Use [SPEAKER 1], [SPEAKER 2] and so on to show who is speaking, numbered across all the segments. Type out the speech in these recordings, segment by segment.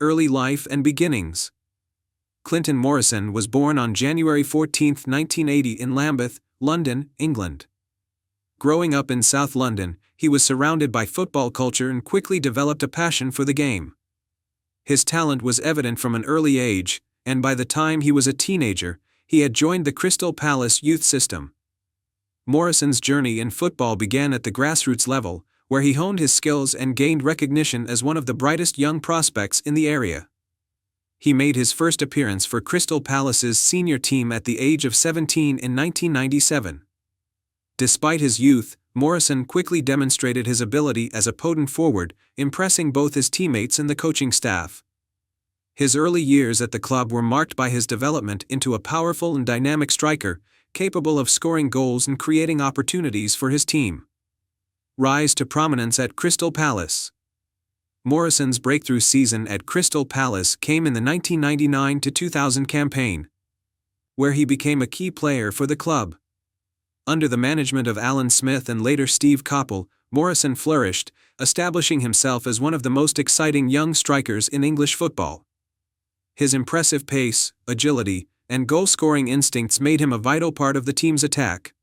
[SPEAKER 1] Early life and beginnings. Clinton Morrison was born on January 14, 1980 in Lambeth, London, England. Growing up in South London, he was surrounded by football culture and quickly developed a passion for the game. His talent was evident from an early age, and by the time he was a teenager, he had joined the Crystal Palace youth system. Morrison's journey in football began at the grassroots level, where he honed his skills and gained recognition as one of the brightest young prospects in the area. He made his first appearance for Crystal Palace's senior team at the age of 17 in 1997. Despite his youth, Morrison quickly demonstrated his ability as a potent forward, impressing both his teammates and the coaching staff. His early years at the club were marked by his development into a powerful and dynamic striker, capable of scoring goals and creating opportunities for his team. Rise to prominence at Crystal Palace. Morrison's breakthrough season at Crystal Palace came in the 1999-2000 campaign, where he became a key player for the club. Under the management of Alan Smith and later Steve Coppell, Morrison flourished, establishing himself as one of the most exciting young strikers in English football. His impressive pace, agility, and goal-scoring instincts made him a vital part of the team's attack.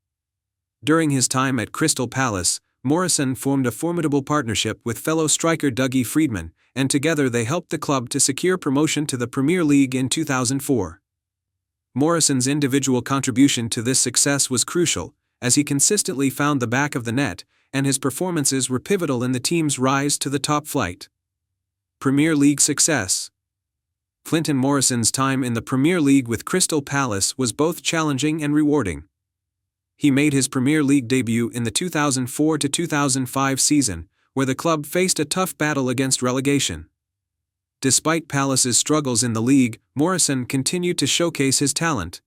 [SPEAKER 1] During his time at Crystal Palace, Morrison formed a formidable partnership with fellow striker Dougie Freedman, and together they helped the club to secure promotion to the Premier League in 2004. Morrison's individual contribution to this success was crucial, as he consistently found the back of the net, and his performances were pivotal in the team's rise to the top flight. Premier League success. Clinton Morrison's time in the Premier League with Crystal Palace was both challenging and rewarding. He made his Premier League debut in the 2004-2005 season, where the club faced a tough battle against relegation. Despite Palace's struggles in the league, Morrison continued to showcase his talent,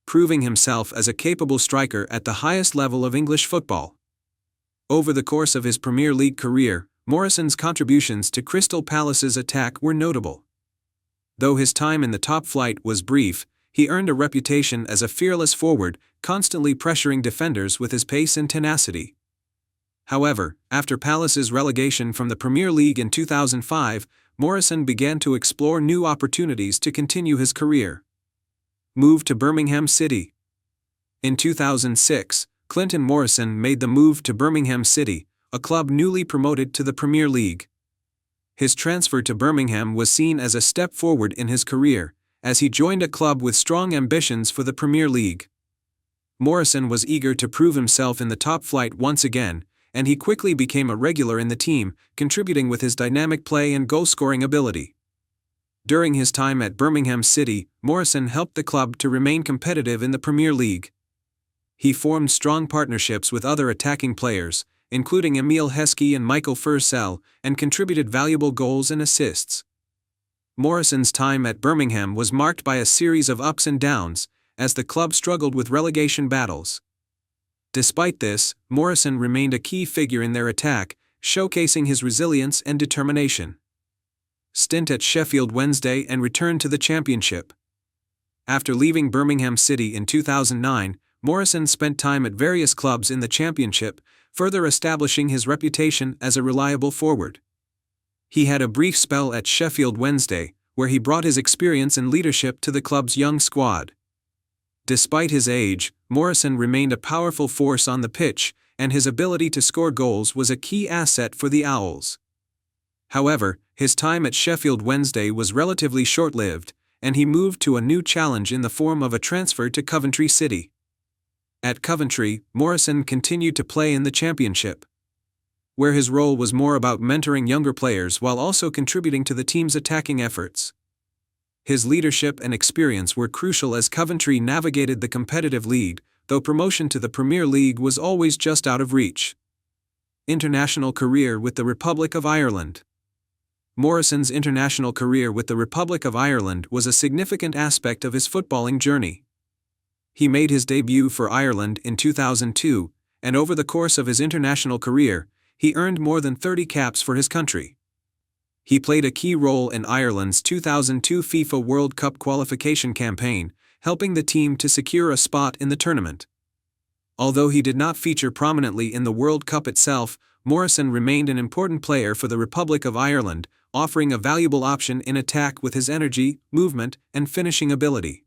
[SPEAKER 1] proving himself as a capable striker at the highest level of English football. Over the course of his Premier League career, Morrison's contributions to Crystal Palace's attack were notable. Though his time in the top flight was brief, he earned a reputation as a fearless forward, constantly pressuring defenders with his pace and tenacity. However, after Palace's relegation from the Premier League in 2005, Morrison began to explore new opportunities to continue his career. Move to Birmingham City. In 2006, Clinton Morrison made the move to Birmingham City, a club newly promoted to the Premier League. His transfer to Birmingham was seen as a step forward in his career, as he joined a club with strong ambitions for the Premier League. Morrison was eager to prove himself in the top flight once again, and he quickly became a regular in the team, contributing with his dynamic play and goal-scoring ability. During his time at Birmingham City, Morrison helped the club to remain competitive in the Premier League. He formed strong partnerships with other attacking players, including Emile Heskey and Michael Purcell, and contributed valuable goals and assists. Morrison's time at Birmingham was marked by a series of ups and downs, as the club struggled with relegation battles. Despite this, Morrison remained a key figure in their attack, showcasing his resilience and determination. Stint at Sheffield Wednesday and return to the Championship. After leaving Birmingham City in 2009, Morrison spent time at various clubs in the Championship, further establishing his reputation as a reliable forward. He had a brief spell at Sheffield Wednesday, where he brought his experience and leadership to the club's young squad. Despite his age, Morrison remained a powerful force on the pitch, and his ability to score goals was a key asset for the Owls. However, his time at Sheffield Wednesday was relatively short-lived, and he moved to a new challenge in the form of a transfer to Coventry City. At Coventry, Morrison continued to play in the Championship, where his role was more about mentoring younger players while also contributing to the team's attacking efforts. His leadership and experience were crucial as Coventry navigated the competitive league, though promotion to the Premier League was always just out of reach. International career with the Republic of Ireland. Morrison's international career with the Republic of Ireland was a significant aspect of his footballing journey. He made his debut for Ireland in 2002, and over the course of his international career, he earned more than 30 caps for his country. He played a key role in Ireland's 2002 FIFA World Cup qualification campaign, helping the team to secure a spot in the tournament. Although he did not feature prominently in the World Cup itself, Morrison remained an important player for the Republic of Ireland, offering a valuable option in attack with his energy, movement, and finishing ability.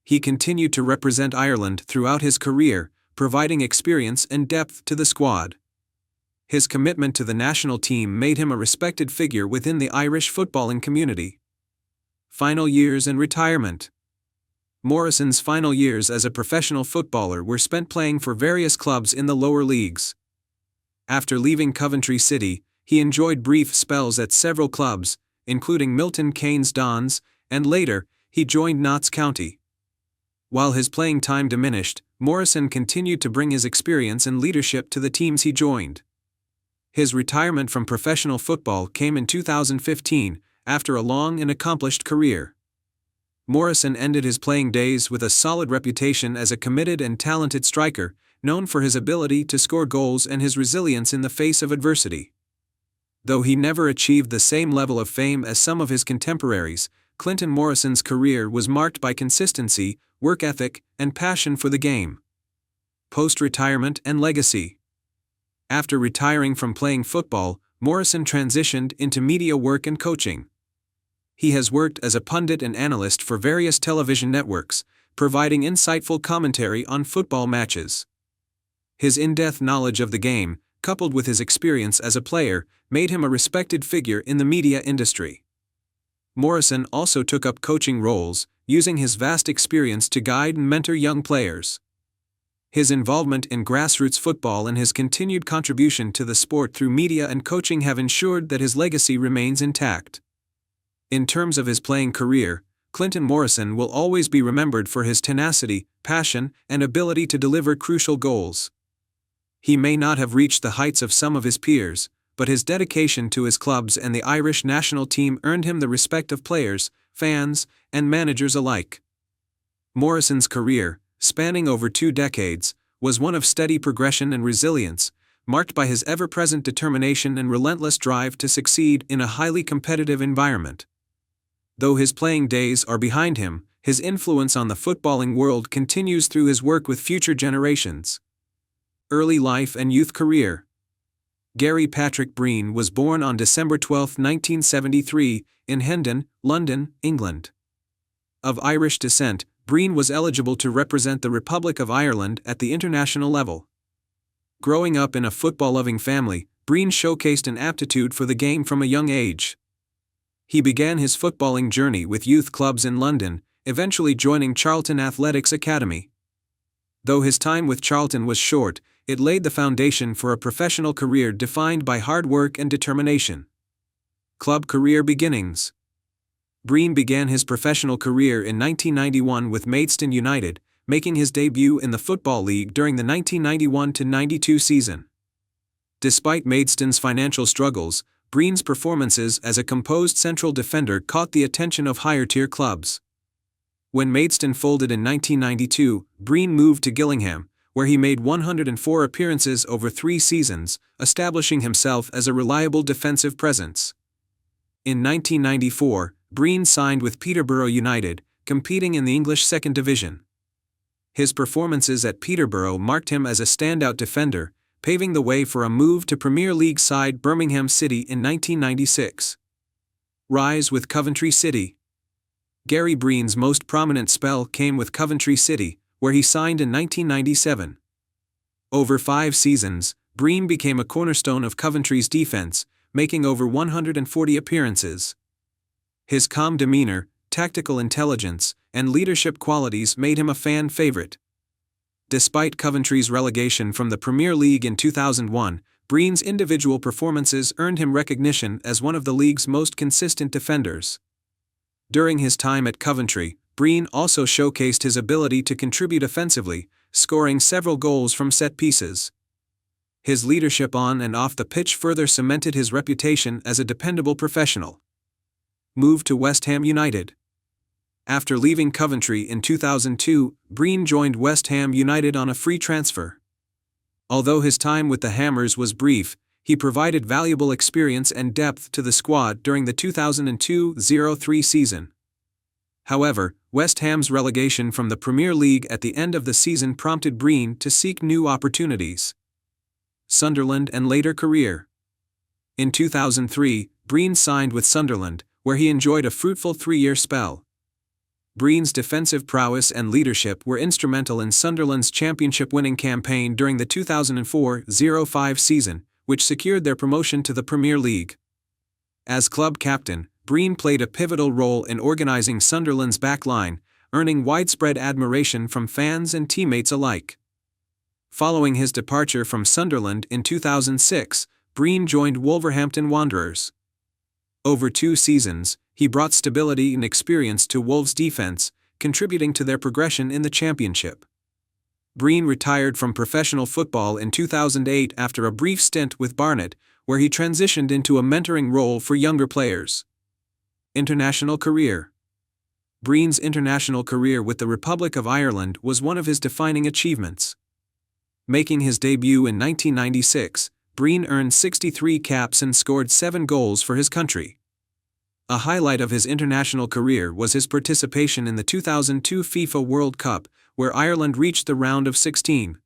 [SPEAKER 1] He continued to represent Ireland throughout his career, providing experience and depth to the squad. His commitment to the national team made him a respected figure within the Irish footballing community. Final years and retirement. Morrison's final years as a professional footballer were spent playing for various clubs in the lower leagues. After leaving Coventry City, he enjoyed brief spells at several clubs, including Milton Keynes Dons, and later, he joined Notts County. While his playing time diminished, Morrison continued to bring his experience and leadership to the teams he joined. His retirement from professional football came in 2015, after a long and accomplished career. Morrison ended his playing days with a solid reputation as a committed and talented striker, known for his ability to score goals and his resilience in the face of adversity. Though he never achieved the same level of fame as some of his contemporaries, Clinton Morrison's career was marked by consistency, work ethic, and passion for the game. Post-retirement and legacy. After retiring from playing football, Morrison transitioned into media work and coaching. He has worked as a pundit and analyst for various television networks, providing insightful commentary on football matches. His in-depth knowledge of the game, coupled with his experience as a player, made him a respected figure in the media industry. Morrison also took up coaching roles, using his vast experience to guide and mentor young players. His involvement in grassroots football and his continued contribution to the sport through media and coaching have ensured that his legacy remains intact. In terms of his playing career, Clinton Morrison will always be remembered for his tenacity, passion, and ability to deliver crucial goals. He may not have reached the heights of some of his peers, but his dedication to his clubs and the Irish national team earned him the respect of players, fans, and managers alike. Morrison's career, spanning over 2 decades, was one of steady progression and resilience, marked by his ever-present determination and relentless drive to succeed in a highly competitive environment. Though his playing days are behind him, his influence on the footballing world continues through his work with future generations. Early life and youth career. Gary Patrick Breen was born on December 12, 1973, in Hendon, London, England. Of Irish descent, Breen was eligible to represent the Republic of Ireland at the international level. Growing up in a football-loving family, Breen showcased an aptitude for the game from a young age. He began his footballing journey with youth clubs in London, eventually joining Charlton Athletics Academy. Though his time with Charlton was short, it laid the foundation for a professional career defined by hard work and determination. Club career beginnings. Breen began his professional career in 1991 with Maidstone United, making his debut in the Football League during the 1991-92 season. Despite Maidstone's financial struggles, Breen's performances as a composed central defender caught the attention of higher-tier clubs. When Maidstone folded in 1992, Breen moved to Gillingham, where he made 104 appearances over 3 seasons, establishing himself as a reliable defensive presence. In 1994, Breen signed with Peterborough United, competing in the English Second Division. His performances at Peterborough marked him as a standout defender, paving the way for a move to Premier League side Birmingham City in 1996. Rise with Coventry City. Gary Breen's most prominent spell came with Coventry City, where he signed in 1997. Over 5 seasons, Breen became a cornerstone of Coventry's defense, making over 140 appearances. His calm demeanor, tactical intelligence, and leadership qualities made him a fan favorite. Despite Coventry's relegation from the Premier League in 2001, Breen's individual performances earned him recognition as one of the league's most consistent defenders. During his time at Coventry, Breen also showcased his ability to contribute offensively, scoring several goals from set pieces. His leadership on and off the pitch further cemented his reputation as a dependable professional. Moved to West Ham United. After leaving Coventry in 2002, Breen joined West Ham United on a free transfer. Although his time with the Hammers was brief, he provided valuable experience and depth to the squad during the 2002-03 season. However, West Ham's relegation from the Premier League at the end of the season prompted Breen to seek new opportunities. Sunderland and later career. In 2003, Breen signed with Sunderland, where he enjoyed a fruitful 3-year spell. Breen's defensive prowess and leadership were instrumental in Sunderland's championship-winning campaign during the 2004-05 season, which secured their promotion to the Premier League. As club captain, Breen played a pivotal role in organising Sunderland's back line, earning widespread admiration from fans and teammates alike. Following his departure from Sunderland in 2006, Breen joined Wolverhampton Wanderers. Over 2 seasons, he brought stability and experience to Wolves' defence, contributing to their progression in the Championship. Breen retired from professional football in 2008 after a brief stint with Barnet, where he transitioned into a mentoring role for younger players. International career. Breen's international career with the Republic of Ireland was one of his defining achievements. Making his debut in 1996, Breen earned 63 caps and scored 7 goals for his country. A highlight of his international career was his participation in the 2002 FIFA World Cup, where Ireland reached the round of 16.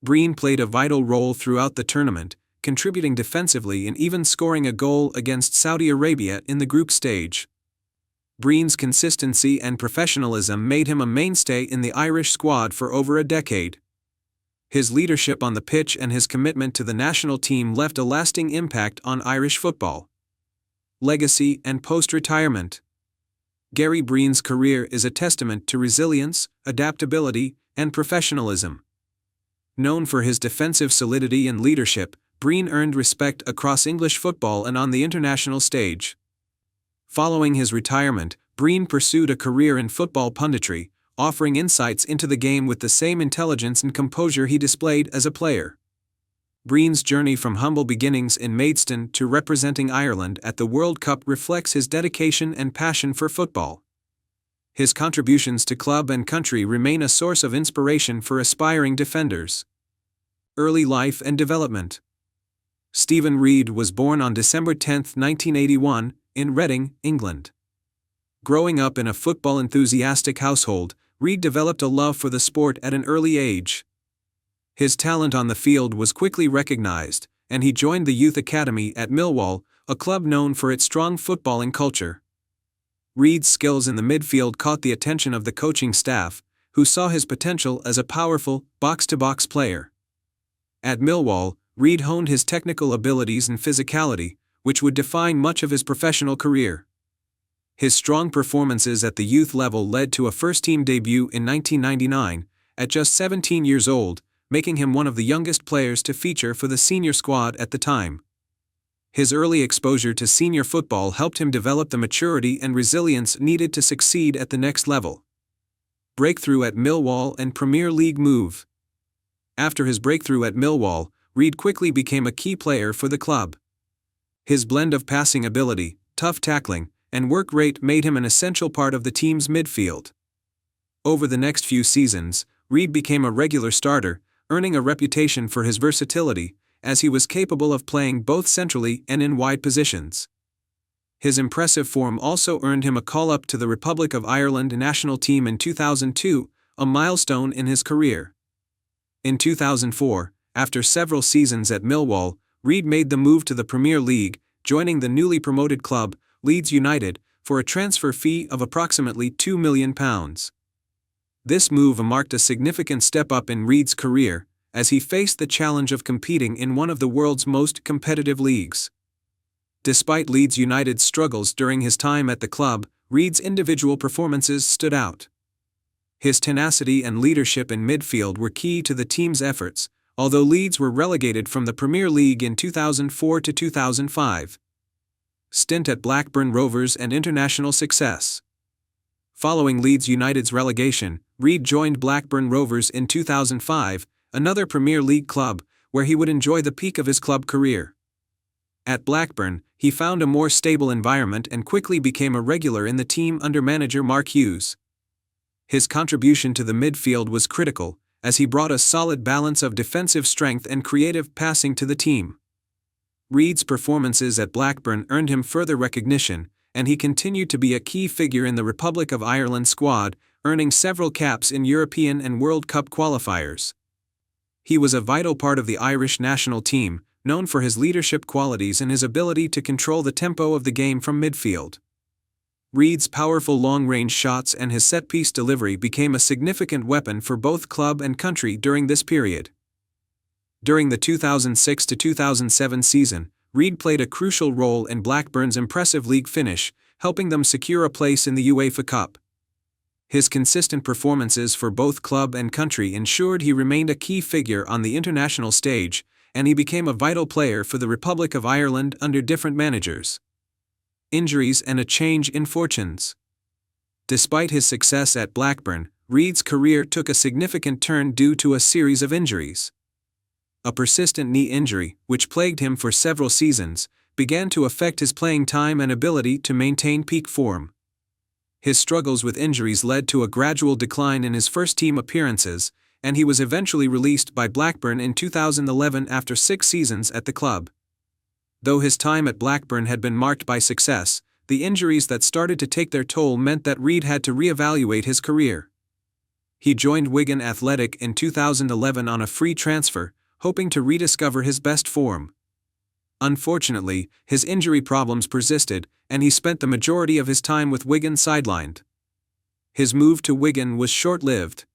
[SPEAKER 1] Breen played a vital role throughout the tournament, contributing defensively and even scoring a goal against Saudi Arabia in the group stage. Breen's consistency and professionalism made him a mainstay in the Irish squad for over a decade. His leadership on the pitch and his commitment to the national team left a lasting impact on Irish football. Legacy and post-retirement. Gary Breen's career is a testament to resilience, adaptability, and professionalism. Known for his defensive solidity and leadership, Breen earned respect across English football and on the international stage. Following his retirement, Breen pursued a career in football punditry, offering insights into the game with the same intelligence and composure he displayed as a player. Breen's journey from humble beginnings in Maidstone to representing Ireland at the World Cup reflects his dedication and passion for football. His contributions to club and country remain a source of inspiration for aspiring defenders. Early life and development. Stephen Reid was born on December 10, 1981, in Reading, England. Growing up in a football-enthusiastic household, Reid developed a love for the sport at an early age. His talent on the field was quickly recognized, and he joined the youth academy at Millwall, a club known for its strong footballing culture. Reid's skills in the midfield caught the attention of the coaching staff, who saw his potential as a powerful, box-to-box player. At Millwall, Reid honed his technical abilities and physicality, which would define much of his professional career. His strong performances at the youth level led to a first-team debut in 1999, at just 17 years old, making him one of the youngest players to feature for the senior squad at the time. His early exposure to senior football helped him develop the maturity and resilience needed to succeed at the next level. Breakthrough at Millwall and Premier League move. After his breakthrough at Millwall, Reid quickly became a key player for the club. His blend of passing ability, tough tackling, and work rate made him an essential part of the team's midfield. Over the next few seasons, Reid became a regular starter, earning a reputation for his versatility, as he was capable of playing both centrally and in wide positions. His impressive form also earned him a call-up to the Republic of Ireland national team in 2002, a milestone in his career. In 2004, after several seasons at Millwall, Reid made the move to the Premier League, joining the newly promoted club, Leeds United, for a transfer fee of approximately £2 million. This move marked a significant step up in Reid's career, as he faced the challenge of competing in one of the world's most competitive leagues. Despite Leeds United's struggles during his time at the club, Reid's individual performances stood out. His tenacity and leadership in midfield were key to the team's efforts, although Leeds were relegated from the Premier League in 2004 to 2005. Stint at Blackburn Rovers and international success. Following Leeds United's relegation, Reid joined Blackburn Rovers in 2005, another Premier League club, where he would enjoy the peak of his club career. At Blackburn, he found a more stable environment and quickly became a regular in the team under manager Mark Hughes. His contribution to the midfield was critical, as he brought a solid balance of defensive strength and creative passing to the team. Reid's performances at Blackburn earned him further recognition, and he continued to be a key figure in the Republic of Ireland squad, earning several caps in European and World Cup qualifiers. He was a vital part of the Irish national team, known for his leadership qualities and his ability to control the tempo of the game from midfield. Reid's powerful long-range shots and his set-piece delivery became a significant weapon for both club and country during this period. During the 2006-2007 season, Reid played a crucial role in Blackburn's impressive league finish, helping them secure a place in the UEFA Cup. His consistent performances for both club and country ensured he remained a key figure on the international stage, and he became a vital player for the Republic of Ireland under different managers. Injuries and a change in fortunes. Despite his success at Blackburn, Reid's career took a significant turn due to a series of injuries. A persistent knee injury, which plagued him for several seasons, began to affect his playing time and ability to maintain peak form. His struggles with injuries led to a gradual decline in his first-team appearances, and he was eventually released by Blackburn in 2011 after 6 seasons at the club. Though his time at Blackburn had been marked by success, the injuries that started to take their toll meant that Reid had to re-evaluate his career. He joined Wigan Athletic in 2011 on a free transfer, hoping to rediscover his best form. Unfortunately, his injury problems persisted, and he spent the majority of his time with Wigan sidelined. His move to Wigan was short-lived.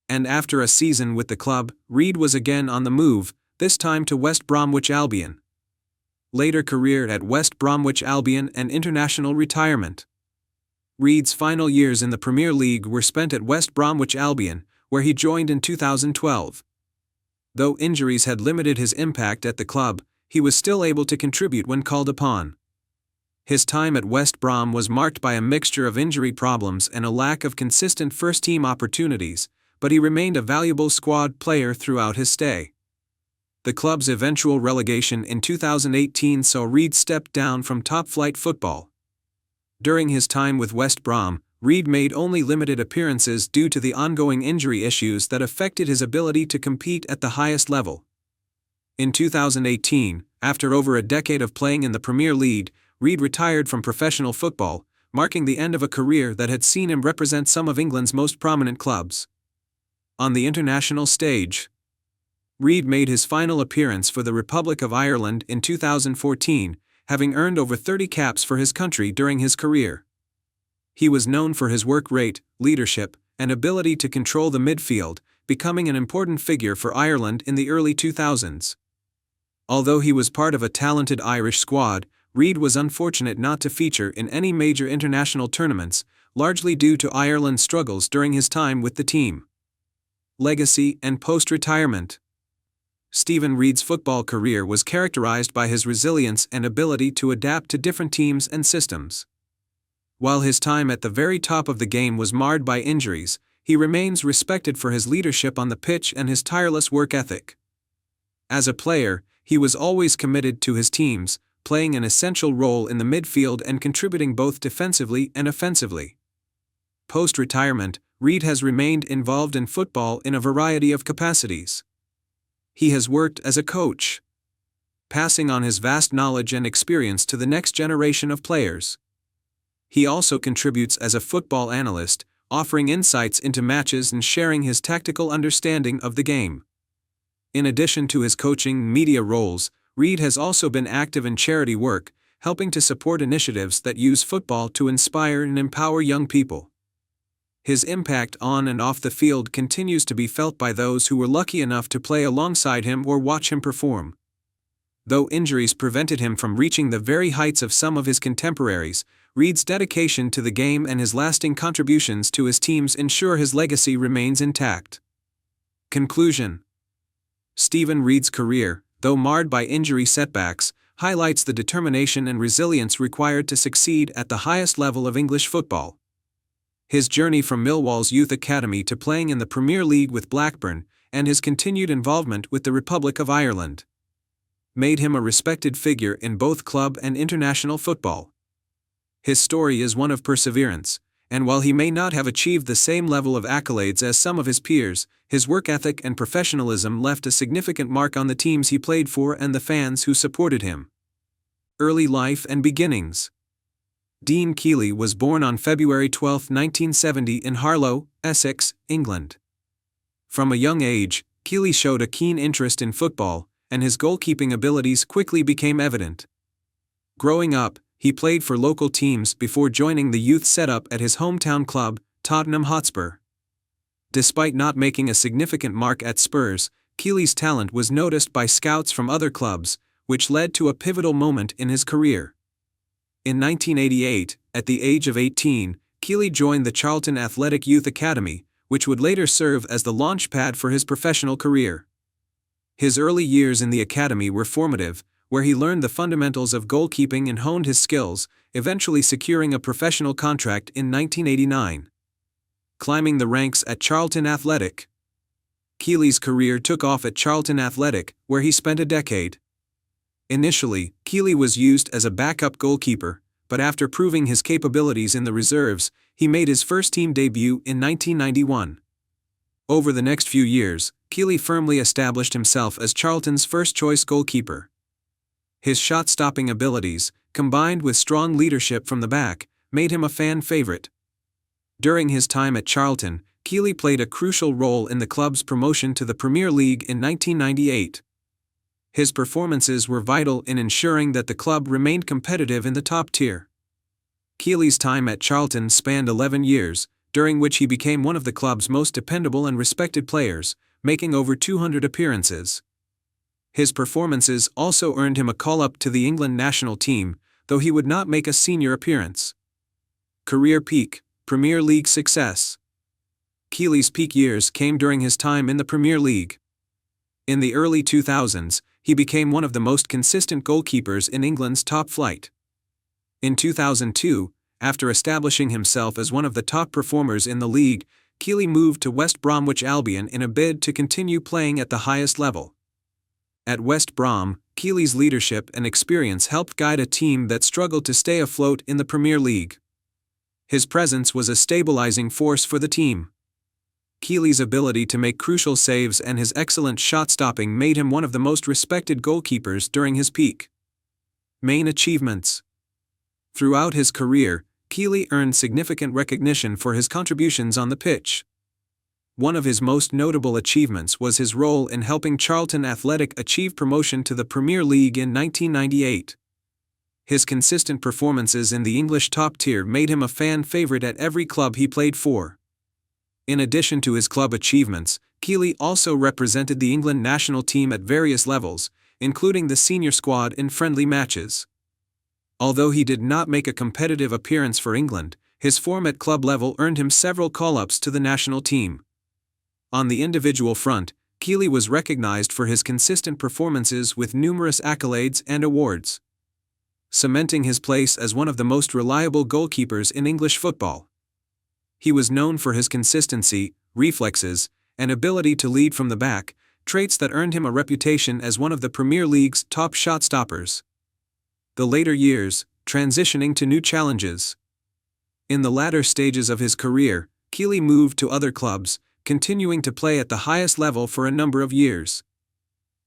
[SPEAKER 1] And after a season with the club, Reid was again on the move, this time to West Bromwich Albion. Later career at West Bromwich Albion and international retirement. Reid's final years in the Premier League were spent at West Bromwich Albion, where he joined in 2012. Though injuries had limited his impact at the club, he was still able to contribute when called upon. His time at West Brom was marked by a mixture of injury problems and a lack of consistent first-team opportunities, but he remained a valuable squad player throughout his stay. The club's eventual relegation in 2018 saw Reid step down from top-flight football. During his time with West Brom, Reid made only limited appearances due to the ongoing injury issues that affected his ability to compete at the highest level. In 2018, after over a decade of playing in the Premier League, Reid retired from professional football, marking the end of a career that had seen him represent some of England's most prominent clubs. On the international stage, Reid made his final appearance for the Republic of Ireland in 2014, having earned over 30 caps for his country during his career. He was known for his work rate, leadership, and ability to control the midfield, becoming an important figure for Ireland in the early 2000s. Although he was part of a talented Irish squad, Reid was unfortunate not to feature in any major international tournaments, largely due to Ireland's struggles during his time with the team. Legacy and post-retirement. Stephen Reid's football career was characterized by his resilience and ability to adapt to different teams and systems. While his time at the very top of the game was marred by injuries, he remains respected for his leadership on the pitch and his tireless work ethic. As a player, he was always committed to his teams, playing an essential role in the midfield and contributing both defensively and offensively. Post-retirement, Reid has remained involved in football in a variety of capacities. He has worked as a coach, passing on his vast knowledge and experience to the next generation of players. He also contributes as a football analyst, offering insights into matches and sharing his tactical understanding of the game. In addition to his coaching media roles, Reid has also been active in charity work, helping to support initiatives that use football to inspire and empower young people. His impact on and off the field continues to be felt by those who were lucky enough to play alongside him or watch him perform. Though injuries prevented him from reaching the very heights of some of his contemporaries, Reid's dedication to the game and his lasting contributions to his teams ensure his legacy remains intact. Conclusion. Stephen Reid's career, though marred by injury setbacks, highlights the determination and resilience required to succeed at the highest level of English football. His journey from Millwall's youth academy to playing in the Premier League with Blackburn, and his continued involvement with the Republic of Ireland, made him a respected figure in both club and international football. His story is one of perseverance, and while he may not have achieved the same level of accolades as some of his peers, his work ethic and professionalism left a significant mark on the teams he played for and the fans who supported him. Early life and beginnings. Dean Keeley was born on February 12, 1970 in Harlow, Essex, England. From a young age, Keeley showed a keen interest in football, and his goalkeeping abilities quickly became evident. Growing up, he played for local teams before joining the youth setup at his hometown club, Tottenham Hotspur. Despite not making a significant mark at Spurs, Keely's talent was noticed by scouts from other clubs, which led to a pivotal moment in his career. In 1988, at the age of 18, Keely joined the Charlton Athletic Youth Academy, which would later serve as the launchpad for his professional career. His early years in the academy were formative, where he learned the fundamentals of goalkeeping and honed his skills, eventually securing a professional contract in 1989. Climbing the ranks at Charlton Athletic. Keely's career took off at Charlton Athletic, where he spent a decade. Initially, Keely was used as a backup goalkeeper, but after proving his capabilities in the reserves, he made his first-team debut in 1991. Over the next few years, Keely firmly established himself as Charlton's first-choice goalkeeper. His shot-stopping abilities, combined with strong leadership from the back, made him a fan favorite. During his time at Charlton, Keely played a crucial role in the club's promotion to the Premier League in 1998. His performances were vital in ensuring that the club remained competitive in the top tier. Keely's time at Charlton spanned 11 years, during which he became one of the club's most dependable and respected players, making over 200 appearances. His performances also earned him a call-up to the England national team, though he would not make a senior appearance. Career peak, Premier League success. Keely's peak years came during his time in the Premier League. In the early 2000s, he became one of the most consistent goalkeepers in England's top flight. In 2002, after establishing himself as one of the top performers in the league, Keely moved to West Bromwich Albion in a bid to continue playing at the highest level. At West Brom, Keely's leadership and experience helped guide a team that struggled to stay afloat in the Premier League. His presence was a stabilizing force for the team. Keely's ability to make crucial saves and his excellent shot-stopping made him one of the most respected goalkeepers during his peak. Main achievements. Throughout his career, Keely earned significant recognition for his contributions on the pitch. One of his most notable achievements was his role in helping Charlton Athletic achieve promotion to the Premier League in 1998. His consistent performances in the English top tier made him a fan favorite at every club he played for. In addition to his club achievements, Keely also represented the England national team at various levels, including the senior squad in friendly matches. Although he did not make a competitive appearance for England, his form at club level earned him several call-ups to the national team. On the individual front, Keely was recognized for his consistent performances with numerous accolades and awards, cementing his place as one of the most reliable goalkeepers in English football. He was known for his consistency, reflexes, and ability to lead from the back, traits that earned him a reputation as one of the Premier League's top shot stoppers. The later years, transitioning to new challenges. In the latter stages of his career, Keely moved to other clubs, continuing to play at the highest level for a number of years.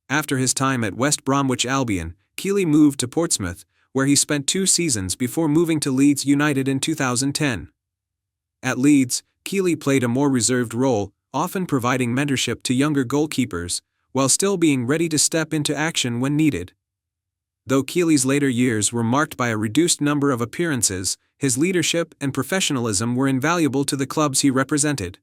[SPEAKER 1] After his time at West Bromwich Albion, Keely moved to Portsmouth, where he spent 2 seasons before moving to Leeds United in 2010. At Leeds, Keely played a more reserved role, often providing mentorship to younger goalkeepers, while still being ready to step into action when needed. Though Keely's later years were marked by a reduced number of appearances, his leadership and professionalism were invaluable to the clubs he represented.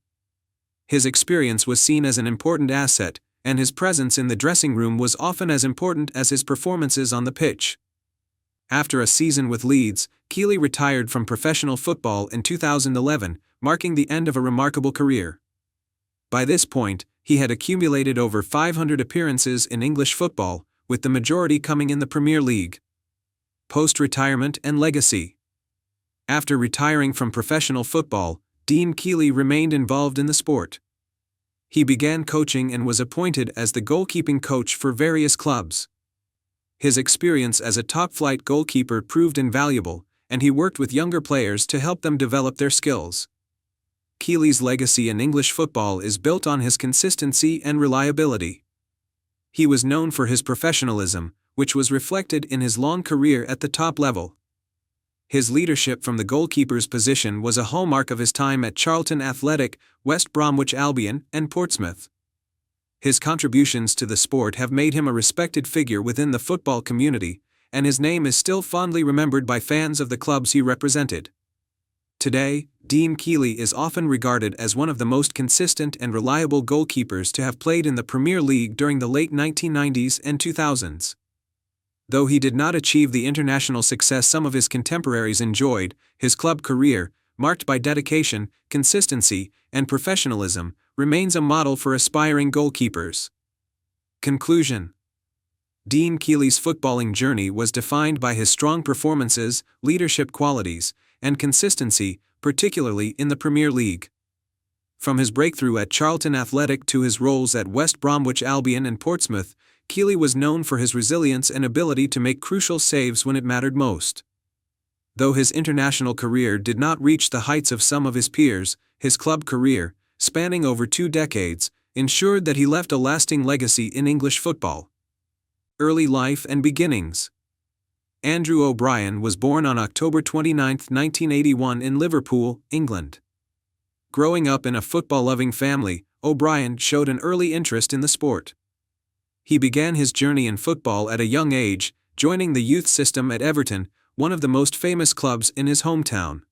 [SPEAKER 1] His experience was seen as an important asset, and his presence in the dressing room was often as important as his performances on the pitch. After a season with Leeds, Keely retired from professional football in 2011, marking the end of a remarkable career. By this point, he had accumulated over 500 appearances in English football, with the majority coming in the Premier League. Post-retirement and legacy. After retiring from professional football, Dean Keely remained involved in the sport. He began coaching and was appointed as the goalkeeping coach for various clubs. His experience as a top-flight goalkeeper proved invaluable, and he worked with younger players to help them develop their skills. Keely's legacy in English football is built on his consistency and reliability. He was known for his professionalism, which was reflected in his long career at the top level. His leadership from the goalkeeper's position was a hallmark of his time at Charlton Athletic, West Bromwich Albion, and Portsmouth. His contributions to the sport have made him a respected figure within the football community, and his name is still fondly remembered by fans of the clubs he represented. Today, Dean Keely is often regarded as one of the most consistent and reliable goalkeepers to have played in the Premier League during the late 1990s and 2000s. Though he did not achieve the international success some of his contemporaries enjoyed, his club career, marked by dedication, consistency, and professionalism, remains a model for aspiring goalkeepers. Conclusion: Dean Keely's footballing journey was defined by his strong performances, leadership qualities, and consistency, particularly in the Premier League. From his breakthrough at Charlton Athletic to his roles at West Bromwich Albion and Portsmouth, Keely was known for his resilience and ability to make crucial saves when it mattered most. Though his international career did not reach the heights of some of his peers, his club career, spanning over 2 decades, ensured that he left a lasting legacy in English football. Early life and beginnings. Andrew O'Brien was born on October 29, 1981 in Liverpool, England. Growing up in a football-loving family, O'Brien showed an early interest in the sport. He began his journey in football at a young age, joining the youth system at Everton, one of the most famous clubs in his hometown.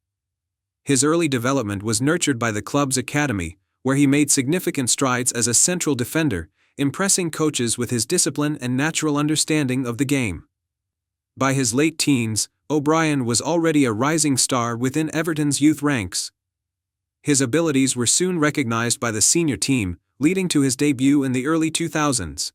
[SPEAKER 1] His early development was nurtured by the club's academy, where he made significant strides as a central defender, impressing coaches with his discipline and natural understanding of the game. By his late teens, O'Brien was already a rising star within Everton's youth ranks. His abilities were soon recognized by the senior team, leading to his debut in the early 2000s.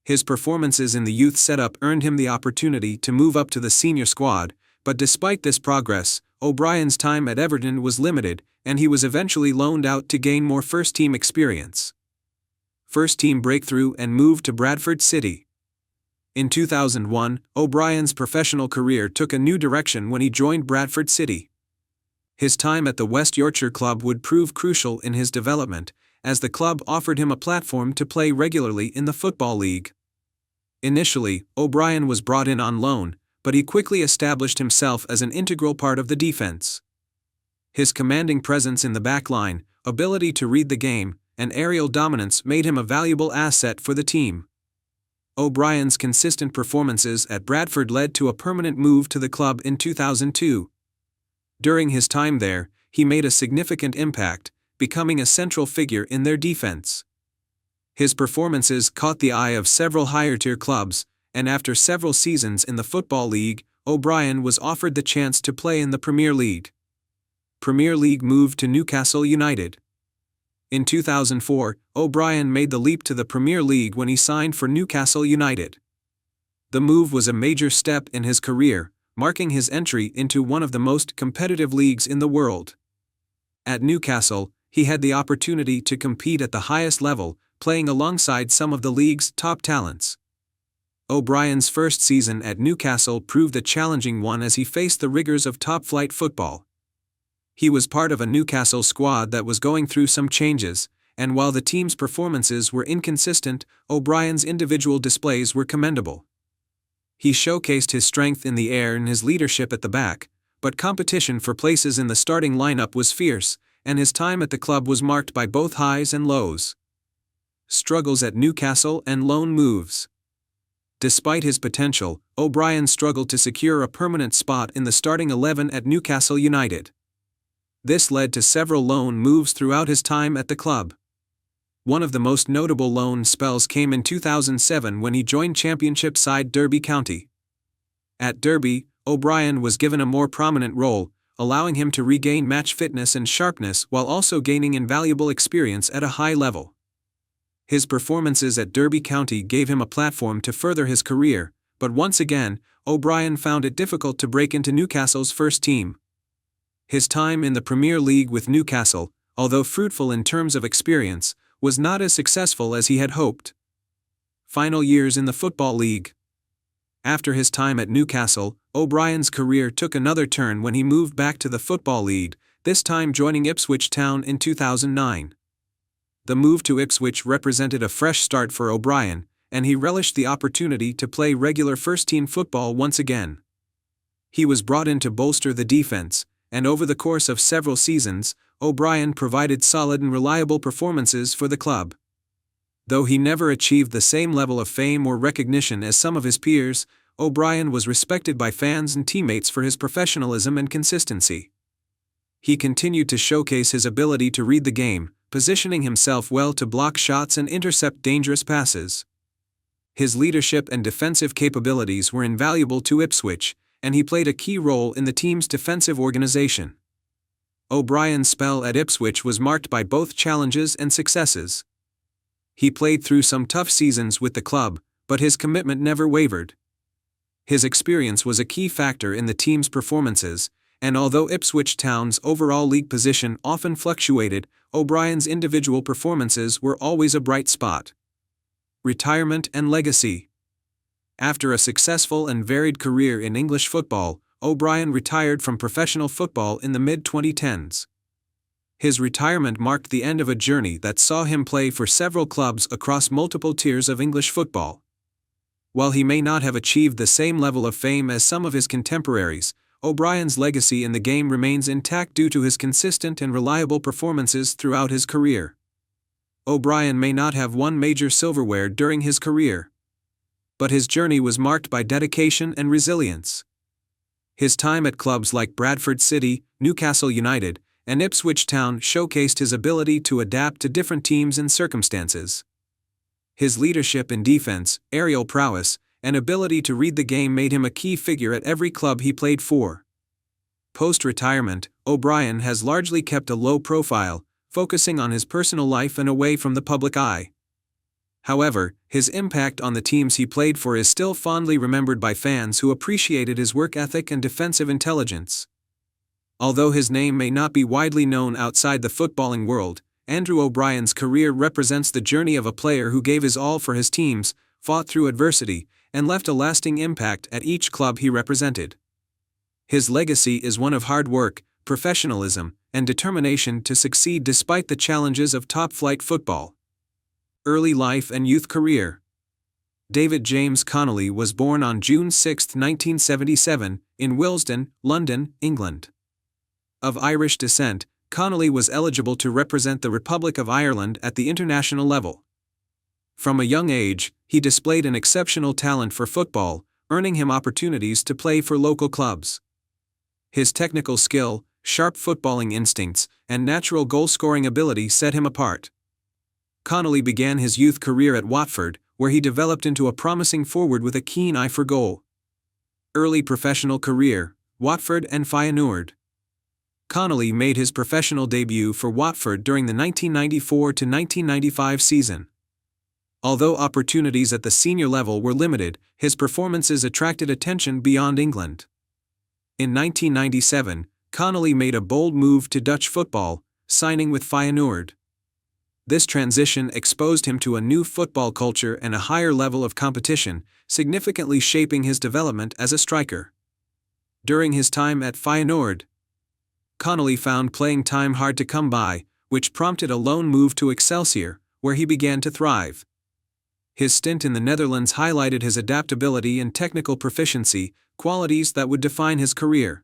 [SPEAKER 1] His performances in the youth setup earned him the opportunity to move up to the senior squad, but despite this progress, O'Brien's time at Everton was limited, and he was eventually loaned out to gain more first-team experience. First-team breakthrough and move to Bradford City. In 2001, O'Brien's professional career took a new direction when he joined Bradford City. His time at the West Yorkshire club would prove crucial in his development, as the club offered him a platform to play regularly in the Football League. Initially, O'Brien was brought in on loan, but he quickly established himself as an integral part of the defense. His commanding presence in the back line, ability to read the game, and aerial dominance made him a valuable asset for the team. O'Brien's consistent performances at Bradford led to a permanent move to the club in 2002. During his time there, he made a significant impact, becoming a central figure in their defense. His performances caught the eye of several higher-tier clubs, and after several seasons in the Football League, O'Brien was offered the chance to play in the Premier League. Premier League moved to Newcastle United. In 2004, O'Brien made the leap to the Premier League when he signed for Newcastle United. The move was a major step in his career, marking his entry into one of the most competitive leagues in the world. At Newcastle, he had the opportunity to compete at the highest level, playing alongside some of the league's top talents. O'Brien's first season at Newcastle proved a challenging one as he faced the rigors of top-flight football. He was part of a Newcastle squad that was going through some changes, and while the team's performances were inconsistent, O'Brien's individual displays were commendable. He showcased his strength in the air and his leadership at the back, but competition for places in the starting lineup was fierce, and his time at the club was marked by both highs and lows. Struggles at Newcastle and loan moves. Despite his potential, O'Brien struggled to secure a permanent spot in the starting 11 at Newcastle United. This led to several loan moves throughout his time at the club. One of the most notable loan spells came in 2007 when he joined Championship side Derby County. At Derby, O'Brien was given a more prominent role, allowing him to regain match fitness and sharpness while also gaining invaluable experience at a high level. His performances at Derby County gave him a platform to further his career, but once again, O'Brien found it difficult to break into Newcastle's first team. His time in the Premier League with Newcastle, although fruitful in terms of experience, was not as successful as he had hoped. Final years in the Football League. After his time at Newcastle, O'Brien's career took another turn when he moved back to the Football League, this time joining Ipswich Town in 2009. The move to Ipswich represented a fresh start for O'Brien, and he relished the opportunity to play regular first-team football once again. He was brought in to bolster the defense, and over the course of several seasons, O'Brien provided solid and reliable performances for the club. Though he never achieved the same level of fame or recognition as some of his peers, O'Brien was respected by fans and teammates for his professionalism and consistency. He continued to showcase his ability to read the game, positioning himself well to block shots and intercept dangerous passes. His leadership and defensive capabilities were invaluable to Ipswich, and he played a key role in the team's defensive organization. O'Brien's spell at Ipswich was marked by both challenges and successes. He played through some tough seasons with the club, but his commitment never wavered. His experience was a key factor in the team's performances, and although Ipswich Town's overall league position often fluctuated, O'Brien's individual performances were always a bright spot. Retirement and legacy. After a successful and varied career in English football, O'Brien retired from professional football in the mid-2010s. His retirement marked the end of a journey that saw him play for several clubs across multiple tiers of English football. While he may not have achieved the same level of fame as some of his contemporaries, O'Brien's legacy in the game remains intact due to his consistent and reliable performances throughout his career. O'Brien may not have won major silverware during his career, but his journey was marked by dedication and resilience. His time at clubs like Bradford City, Newcastle United, and Ipswich Town showcased his ability to adapt to different teams and circumstances. His leadership in defense, aerial prowess, and ability to read the game made him a key figure at every club he played for. Post-retirement, O'Brien has largely kept a low profile, focusing on his personal life and away from the public eye. However, his impact on the teams he played for is still fondly remembered by fans who appreciated his work ethic and defensive intelligence. Although his name may not be widely known outside the footballing world, Andrew O'Brien's career represents the journey of a player who gave his all for his teams, fought through adversity, and left a lasting impact at each club he represented. His legacy is one of hard work, professionalism, and determination to succeed despite the challenges of top-flight football. Early life and youth career. David James Connolly was born on June 6, 1977, in Willesden, London, England. Of Irish descent, Connolly was eligible to represent the Republic of Ireland at the international level. From a young age, he displayed an exceptional talent for football, earning him opportunities to play for local clubs. His technical skill, sharp footballing instincts, and natural goal-scoring ability set him apart. Connolly began his youth career at Watford, where he developed into a promising forward with a keen eye for goal. Early professional career, Watford and Feyenoord. Connolly made his professional debut for Watford during the 1994-1995 season. Although opportunities at the senior level were limited, his performances attracted attention beyond England. In 1997, Connolly made a bold move to Dutch football, signing with Feyenoord. This transition exposed him to a new football culture and a higher level of competition, significantly shaping his development as a striker. During his time at Feyenoord, Connolly found playing time hard to come by, which prompted a loan move to Excelsior, where he began to thrive. His stint in the Netherlands highlighted his adaptability and technical proficiency, qualities that would define his career.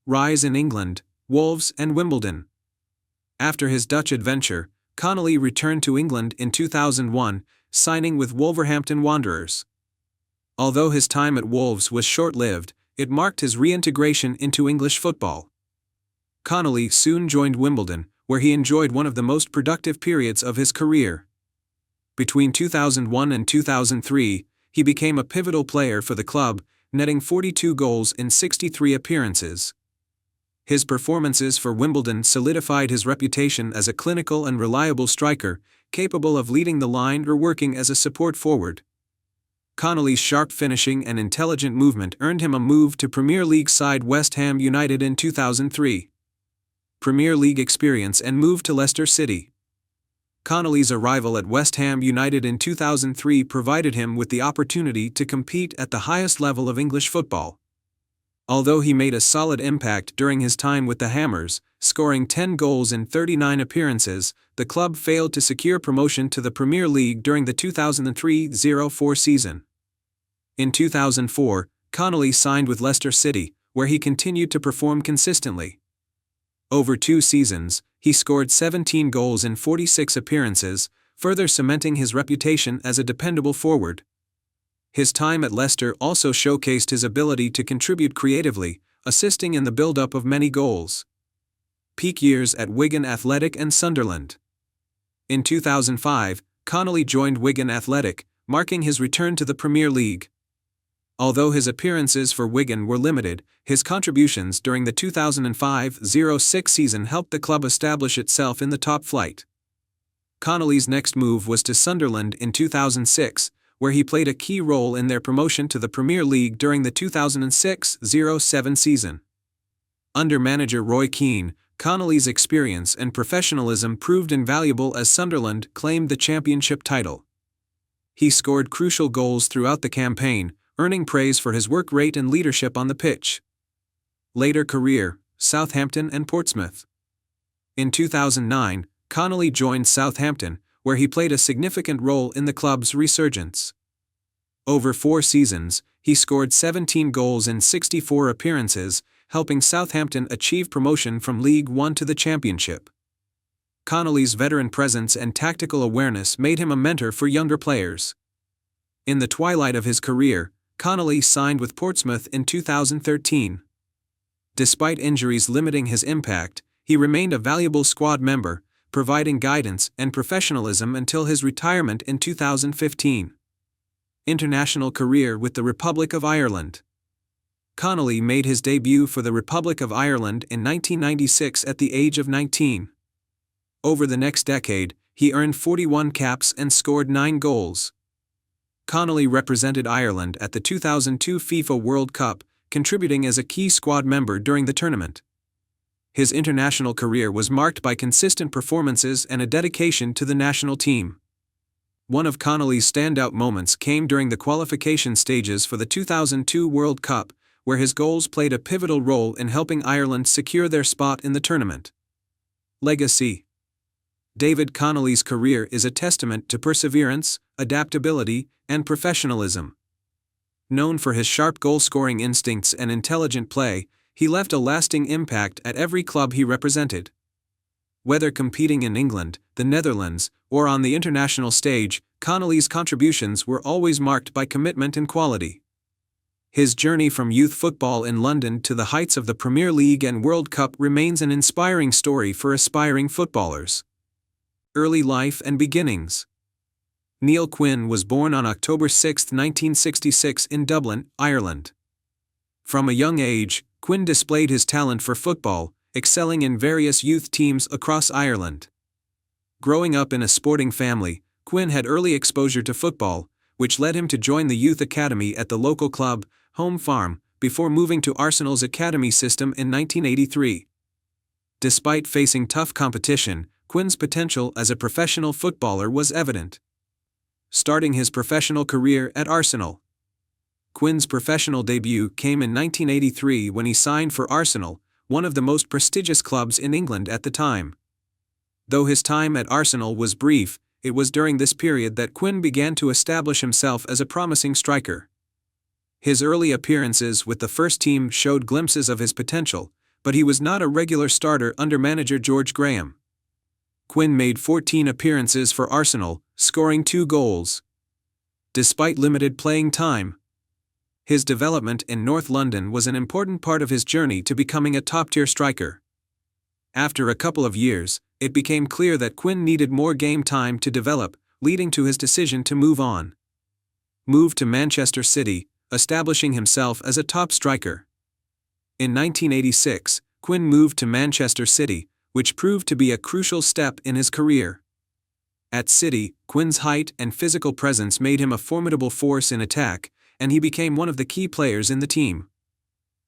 [SPEAKER 1] Rise in England, Wolves and Wimbledon. After his Dutch adventure, Connolly returned to England in 2001, signing with Wolverhampton Wanderers. Although his time at Wolves was short-lived, it marked his reintegration into English football. Connolly soon joined Wimbledon, where he enjoyed one of the most productive periods of his career. Between 2001 and 2003, he became a pivotal player for the club, netting 42 goals in 63 appearances. His performances for Wimbledon solidified his reputation as a clinical and reliable striker, capable of leading the line or working as a support forward. Connolly's sharp finishing and intelligent movement earned him a move to Premier League side West Ham United in 2003. Premier League experience and move to Leicester City. Connolly's arrival at West Ham United in 2003 provided him with the opportunity to compete at the highest level of English football. Although he made a solid impact during his time with the Hammers, scoring 10 goals in 39 appearances, the club failed to secure promotion to the Premier League during the 2003-04 season. In 2004, Connolly signed with Leicester City, where he continued to perform consistently. Over 2 seasons, he scored 17 goals in 46 appearances, further cementing his reputation as a dependable forward. His time at Leicester also showcased his ability to contribute creatively, assisting in the build-up of many goals. Peak years at Wigan Athletic and Sunderland. In 2005, Connolly joined Wigan Athletic, marking his return to the Premier League. Although his appearances for Wigan were limited, his contributions during the 2005-06 season helped the club establish itself in the top flight. Connolly's next move was to Sunderland in 2006, where he played a key role in their promotion to the Premier League during the 2006-07 season. Under manager Roy Keane, Connolly's experience and professionalism proved invaluable as Sunderland claimed the championship title. He scored crucial goals throughout the campaign, earning praise for his work rate and leadership on the pitch. Later career, Southampton and Portsmouth. In 2009, Connolly joined Southampton, where he played a significant role in the club's resurgence. Over 4 seasons, he scored 17 goals in 64 appearances, helping Southampton achieve promotion from League One to the Championship. Connolly's veteran presence and tactical awareness made him a mentor for younger players. In the twilight of his career, Connolly signed with Portsmouth in 2013. Despite injuries limiting his impact, he remained a valuable squad member, providing guidance and professionalism until his retirement in 2015. International career with the Republic of Ireland. Connolly made his debut for the Republic of Ireland in 1996 at the age of 19. Over the next decade, he earned 41 caps and scored 9 goals. Connolly represented Ireland at the 2002 FIFA World Cup, contributing as a key squad member during the tournament. His international career was marked by consistent performances and a dedication to the national team. One of Connolly's standout moments came during the qualification stages for the 2002 World Cup, where his goals played a pivotal role in helping Ireland secure their spot in the tournament. Legacy. David Connolly's career is a testament to perseverance, adaptability, and professionalism. Known for his sharp goal-scoring instincts and intelligent play, he left a lasting impact at every club he represented. Whether competing in England, the Netherlands, or on the international stage, Connolly's contributions were always marked by commitment and quality. His journey from youth football in London to the heights of the Premier League and World Cup remains an inspiring story for aspiring footballers. Early life and beginnings. Neil Quinn was born on October 6, 1966 in Dublin, Ireland. From a young age, Quinn displayed his talent for football, excelling in various youth teams across Ireland. Growing up in a sporting family, Quinn had early exposure to football, which led him to join the youth academy at the local club, Home Farm, before moving to Arsenal's academy system in 1983. Despite facing tough competition, Quinn's potential as a professional footballer was evident. Starting his professional career at Arsenal. Quinn's professional debut came in 1983 when he signed for Arsenal, one of the most prestigious clubs in England at the time. Though his time at Arsenal was brief, it was during this period that Quinn began to establish himself as a promising striker. His early appearances with the first team showed glimpses of his potential, but he was not a regular starter under manager George Graham. Quinn made 14 appearances for Arsenal, scoring 2 goals. Despite limited playing time, his development in North London was an important part of his journey to becoming a top-tier striker. After a couple of years, it became clear that Quinn needed more game time to develop, leading to his decision to move on. Moved to Manchester City, establishing himself as a top striker. In 1986, Quinn moved to Manchester City, which proved to be a crucial step in his career. At City, Quinn's height and physical presence made him a formidable force in attack, and he became one of the key players in the team.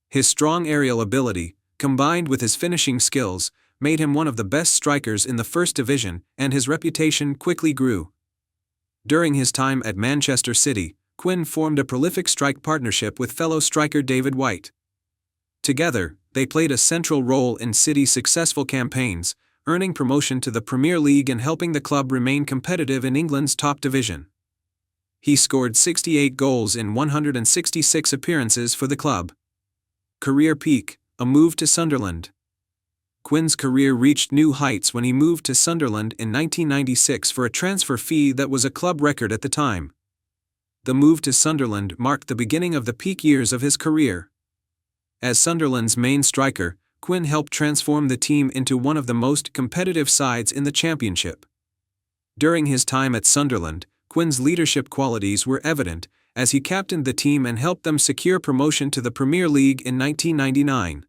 [SPEAKER 1] His strong aerial ability, combined with his finishing skills, made him one of the best strikers in the First Division, and his reputation quickly grew. During his time at Manchester City, Quinn formed a prolific strike partnership with fellow striker David White. Together, they played a central role in City's successful campaigns, earning promotion to the Premier League and helping the club remain competitive in England's top division. He scored 68 goals in 166 appearances for the club. Career peak, a move to Sunderland. Quinn's career reached new heights when he moved to Sunderland in 1996 for a transfer fee that was a club record at the time. The move to Sunderland marked the beginning of the peak years of his career. As Sunderland's main striker, Quinn helped transform the team into one of the most competitive sides in the Championship. During his time at Sunderland, Quinn's leadership qualities were evident, as he captained the team and helped them secure promotion to the Premier League in 1999.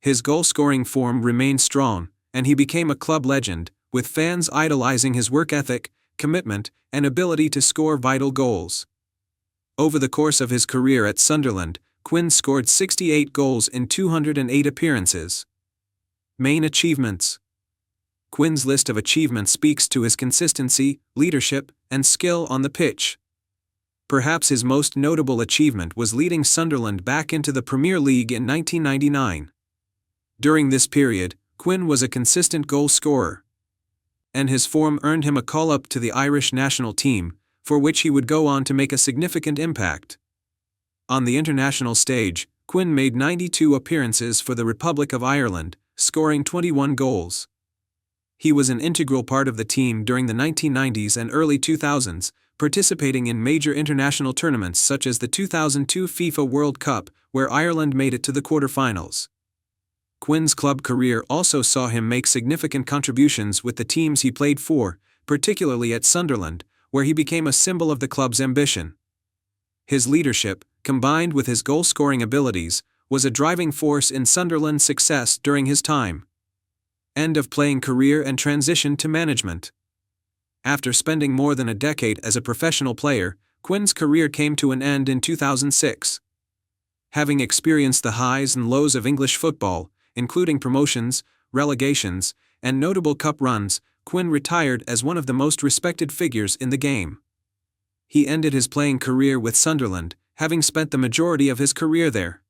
[SPEAKER 1] His goal-scoring form remained strong, and he became a club legend, with fans idolizing his work ethic, commitment, and ability to score vital goals. Over the course of his career at Sunderland, Quinn scored 68 goals in 208 appearances. Main achievements. Quinn's list of achievements speaks to his consistency, leadership, and skill on the pitch. Perhaps his most notable achievement was leading Sunderland back into the Premier League in 1999. During this period, Quinn was a consistent goal scorer, and his form earned him a call-up to the Irish national team, for which he would go on to make a significant impact. On the international stage, Quinn made 92 appearances for the Republic of Ireland, scoring 21 goals. He was an integral part of the team during the 1990s and early 2000s, participating in major international tournaments such as the 2002 FIFA World Cup, where Ireland made it to the quarter-finals. Quinn's club career also saw him make significant contributions with the teams he played for, particularly at Sunderland, where he became a symbol of the club's ambition. His leadership, combined with his goal-scoring abilities, was a driving force in Sunderland's success during his time. End of playing career and transition to management. After spending more than a decade as a professional player, Quinn's career came to an end in 2006. Having experienced the highs and lows of English football, including promotions, relegations, and notable cup runs, Quinn retired as one of the most respected figures in the game. He ended his playing career with Sunderland, having spent the majority of his career there.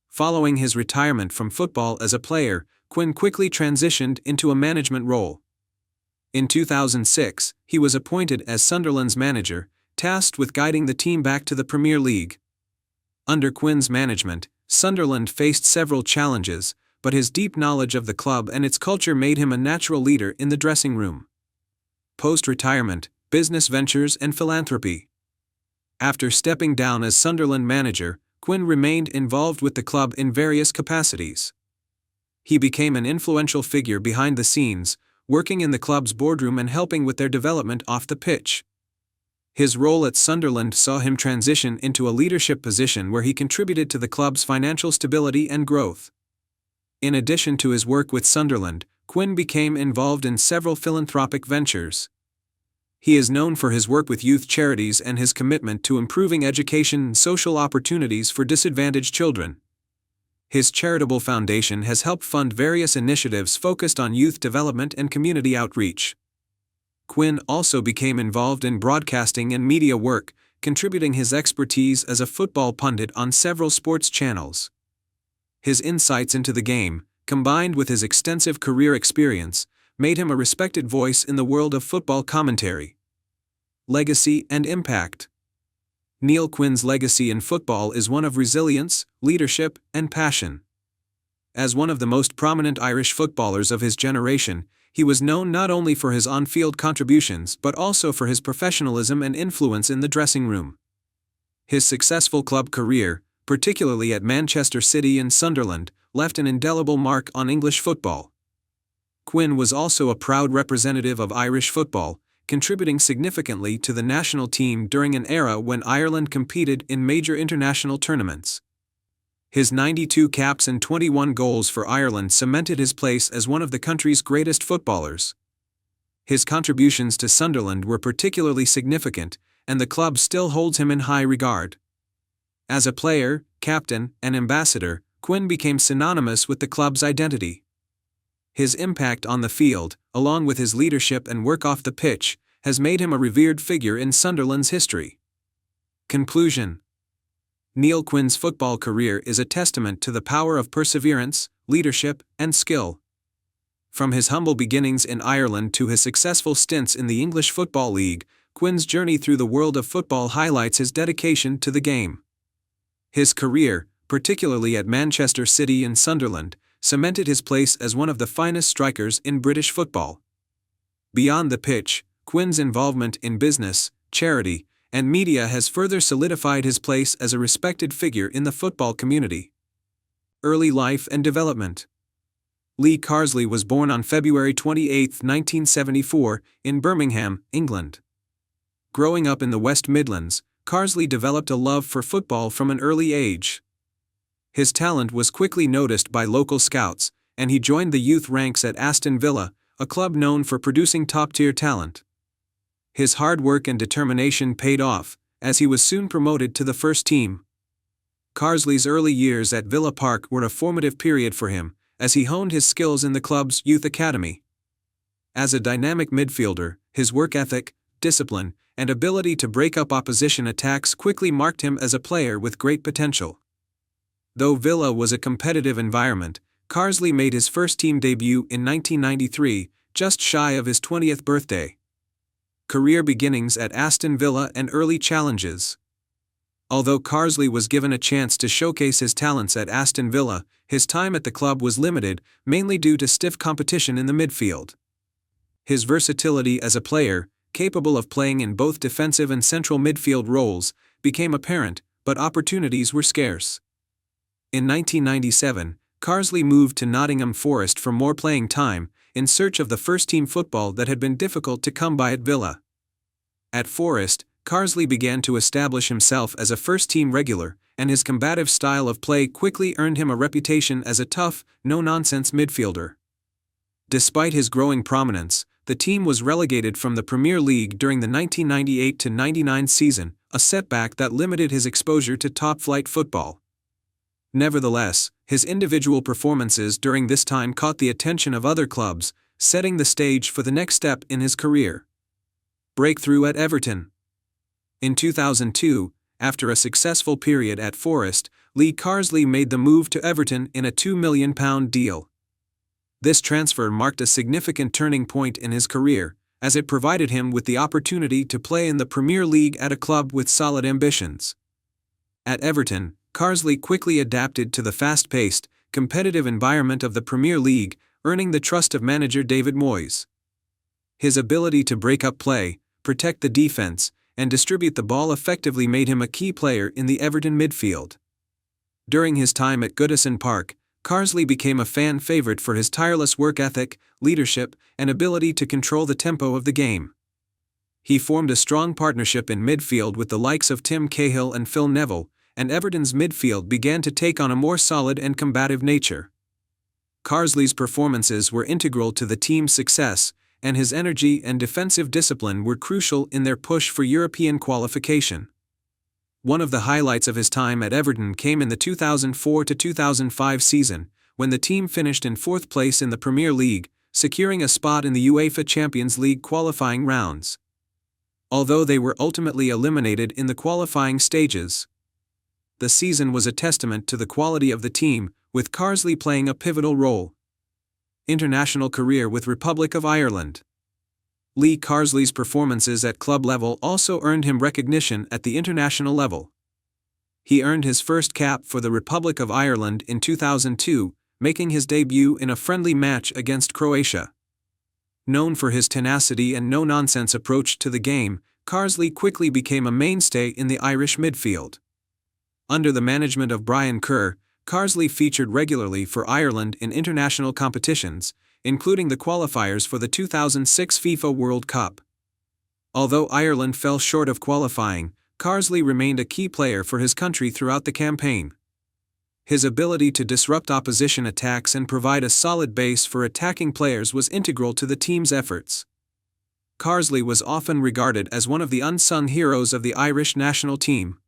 [SPEAKER 1] Following his retirement from football as a player, Quinn quickly transitioned into a management role. In 2006, he was appointed as Sunderland's manager, tasked with guiding the team back to the Premier League. Under Quinn's management, Sunderland faced several challenges, but his deep knowledge of the club and its culture made him a natural leader in the dressing room. Post-retirement, business ventures and philanthropy. After stepping down as Sunderland manager, Quinn remained involved with the club in various capacities. He became an influential figure behind the scenes, working in the club's boardroom and helping with their development off the pitch. His role at Sunderland saw him transition into a leadership position where he contributed to the club's financial stability and growth. In addition to his work with Sunderland, Quinn became involved in several philanthropic ventures. He is known for his work with youth charities and his commitment to improving education and social opportunities for disadvantaged children. His charitable foundation has helped fund various initiatives focused on youth development and community outreach. Quinn also became involved in broadcasting and media work, contributing his expertise as a football pundit on several sports channels. His insights into the game, combined with his extensive career experience, made him a respected voice in the world of football commentary. Legacy and impact. Neil Quinn's legacy in football is one of resilience, leadership, and passion. As one of the most prominent Irish footballers of his generation, he was known not only for his on-field contributions but also for his professionalism and influence in the dressing room. His successful club career, particularly at Manchester City and Sunderland, left an indelible mark on English football. Quinn was also a proud representative of Irish football, contributing significantly to the national team during an era when Ireland competed in major international tournaments. His 92 caps and 21 goals for Ireland cemented his place as one of the country's greatest footballers. His contributions to Sunderland were particularly significant, and the club still holds him in high regard. As a player, captain, and ambassador, Quinn became synonymous with the club's identity. His impact on the field, along with his leadership and work off the pitch, has made him a revered figure in Sunderland's history. Conclusion. Neil Quinn's football career is a testament to the power of perseverance, leadership, and skill. From his humble beginnings in Ireland to his successful stints in the English Football League, Quinn's journey through the world of football highlights his dedication to the game. His career, particularly at Manchester City and Sunderland, cemented his place as one of the finest strikers in British football. Beyond the pitch, Quinn's involvement in business, charity, and media has further solidified his place as a respected figure in the football community. Early life and development. Lee Carsley was born on February 28, 1974, in Birmingham, England. Growing up in the West Midlands, Carsley developed a love for football from an early age. His talent was quickly noticed by local scouts, and he joined the youth ranks at Aston Villa, a club known for producing top-tier talent. His hard work and determination paid off, as he was soon promoted to the first team. Carsley's early years at Villa Park were a formative period for him, as he honed his skills in the club's youth academy. As a dynamic midfielder, his work ethic, discipline, and ability to break up opposition attacks quickly marked him as a player with great potential. Though Villa was a competitive environment, Carsley made his first team debut in 1993, just shy of his 20th birthday. Career beginnings at Aston Villa and early challenges. Although Carsley was given a chance to showcase his talents at Aston Villa, his time at the club was limited, mainly due to stiff competition in the midfield. His versatility as a player, capable of playing in both defensive and central midfield roles, became apparent, but opportunities were scarce. In 1997, Carsley moved to Nottingham Forest for more playing time, in search of the first-team football that had been difficult to come by at Villa. At Forest, Carsley began to establish himself as a first-team regular, and his combative style of play quickly earned him a reputation as a tough, no-nonsense midfielder. Despite his growing prominence, the team was relegated from the Premier League during the 1998-99 season, a setback that limited his exposure to top-flight football. Nevertheless, his individual performances during this time caught the attention of other clubs, setting the stage for the next step in his career. Breakthrough at Everton. In 2002, after a successful period at Forest, Lee Carsley made the move to Everton in a £2 million deal. This transfer marked a significant turning point in his career, as it provided him with the opportunity to play in the Premier League at a club with solid ambitions. At Everton, Carsley quickly adapted to the fast-paced, competitive environment of the Premier League, earning the trust of manager David Moyes. His ability to break up play, protect the defense, and distribute the ball effectively made him a key player in the Everton midfield. During his time at Goodison Park, Carsley became a fan favorite for his tireless work ethic, leadership, and ability to control the tempo of the game. He formed a strong partnership in midfield with the likes of Tim Cahill and Phil Neville, and Everton's midfield began to take on a more solid and combative nature. Carsley's performances were integral to the team's success, and his energy and defensive discipline were crucial in their push for European qualification. One of the highlights of his time at Everton came in the 2004-2005 season, when the team finished in fourth place in the Premier League, securing a spot in the UEFA Champions League qualifying rounds. Although they were ultimately eliminated in the qualifying stages, the season was a testament to the quality of the team, with Carsley playing a pivotal role. International career with Republic of Ireland. Lee Carsley's performances at club level also earned him recognition at the international level. He earned his first cap for the Republic of Ireland in 2002, making his debut in a friendly match against Croatia. Known for his tenacity and no-nonsense approach to the game, Carsley quickly became a mainstay in the Irish midfield. Under the management of Brian Kerr, Carsley featured regularly for Ireland in international competitions, including the qualifiers for the 2006 FIFA World Cup. Although Ireland fell short of qualifying, Carsley remained a key player for his country throughout the campaign. His ability to disrupt opposition attacks and provide a solid base for attacking players was integral to the team's efforts. Carsley was often regarded as one of the unsung heroes of the Irish national team.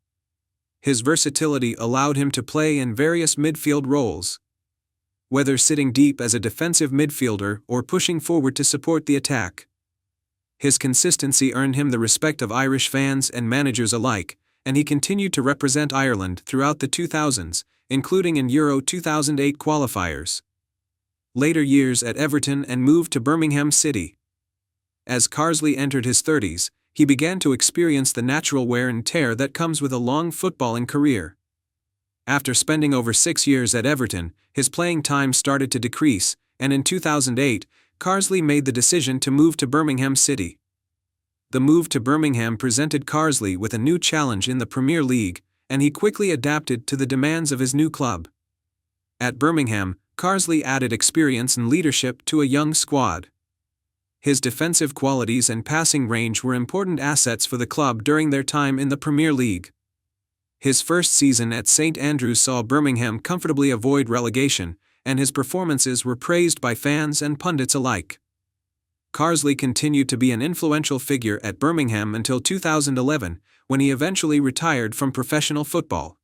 [SPEAKER 1] His versatility allowed him to play in various midfield roles, whether sitting deep as a defensive midfielder or pushing forward to support the attack. His consistency earned him the respect of Irish fans and managers alike, and he continued to represent Ireland throughout the 2000s, including in Euro 2008 qualifiers. Later years at Everton and moved to Birmingham City. As Carsley entered his 30s, he began to experience the natural wear and tear that comes with a long footballing career. After spending over 6 years at Everton, his playing time started to decrease, and in 2008, Carsley made the decision to move to Birmingham City. The move to Birmingham presented Carsley with a new challenge in the Premier League, and he quickly adapted to the demands of his new club. At Birmingham, Carsley added experience and leadership to a young squad. His defensive qualities and passing range were important assets for the club during their time in the Premier League. His first season at St Andrews saw Birmingham comfortably avoid relegation, and his performances were praised by fans and pundits alike. Carsley continued to be an influential figure at Birmingham until 2011, when he eventually retired from professional football.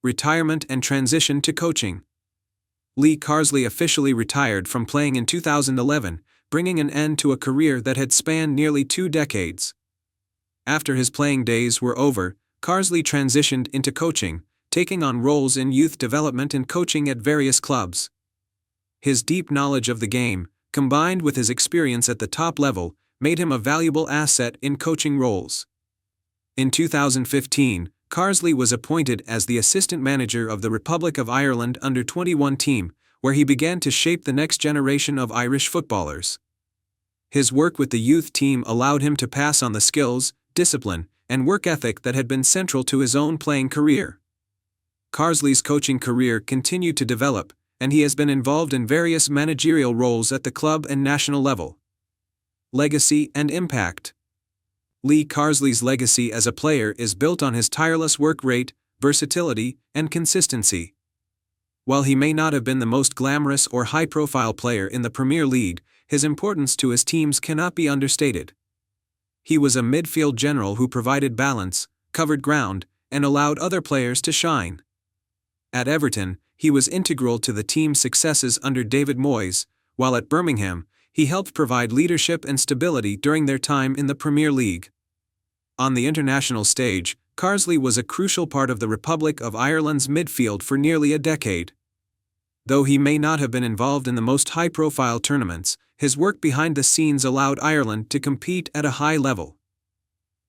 [SPEAKER 1] Retirement and transition to coaching. Lee Carsley officially retired from playing in 2011, bringing an end to a career that had spanned nearly 2 decades. After his playing days were over, Carsley transitioned into coaching, taking on roles in youth development and coaching at various clubs. His deep knowledge of the game, combined with his experience at the top level, made him a valuable asset in coaching roles. In 2015, Carsley was appointed as the assistant manager of the Republic of Ireland under-21 team, where he began to shape the next generation of Irish footballers. His work with the youth team allowed him to pass on the skills, discipline, and work ethic that had been central to his own playing career. Carsley's coaching career continued to develop, and he has been involved in various managerial roles at the club and national level. Legacy and impact. Lee Carsley's legacy as a player is built on his tireless work rate, versatility, and consistency. While he may not have been the most glamorous or high-profile player in the Premier League, his importance to his teams cannot be understated. He was a midfield general who provided balance, covered ground, and allowed other players to shine. At Everton, he was integral to the team's successes under David Moyes, while at Birmingham, he helped provide leadership and stability during their time in the Premier League. On the international stage, Carsley was a crucial part of the Republic of Ireland's midfield for nearly a decade. Though he may not have been involved in the most high-profile tournaments, his work behind the scenes allowed Ireland to compete at a high level.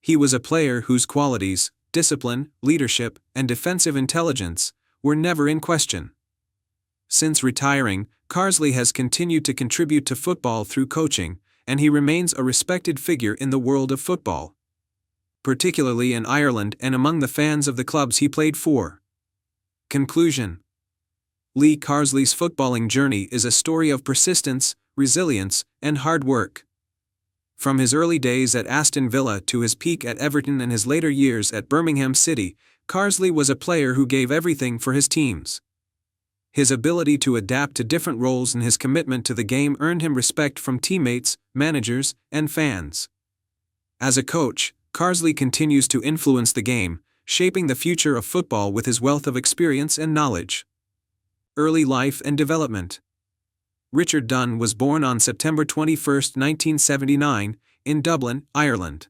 [SPEAKER 1] He was a player whose qualities, discipline, leadership, and defensive intelligence, were never in question. Since retiring, Carsley has continued to contribute to football through coaching, and he remains a respected figure in the world of football, particularly in Ireland and among the fans of the clubs he played for. Conclusion. Lee Carsley's footballing journey is a story of persistence, resilience, and hard work. From his early days at Aston Villa to his peak at Everton and his later years at Birmingham City, Carsley was a player who gave everything for his teams. His ability to adapt to different roles and his commitment to the game earned him respect from teammates, managers, and fans. As a coach, Carsley continues to influence the game, shaping the future of football with his wealth of experience and knowledge. Early life and development. Richard Dunne was born on September 21, 1979, in Dublin, Ireland.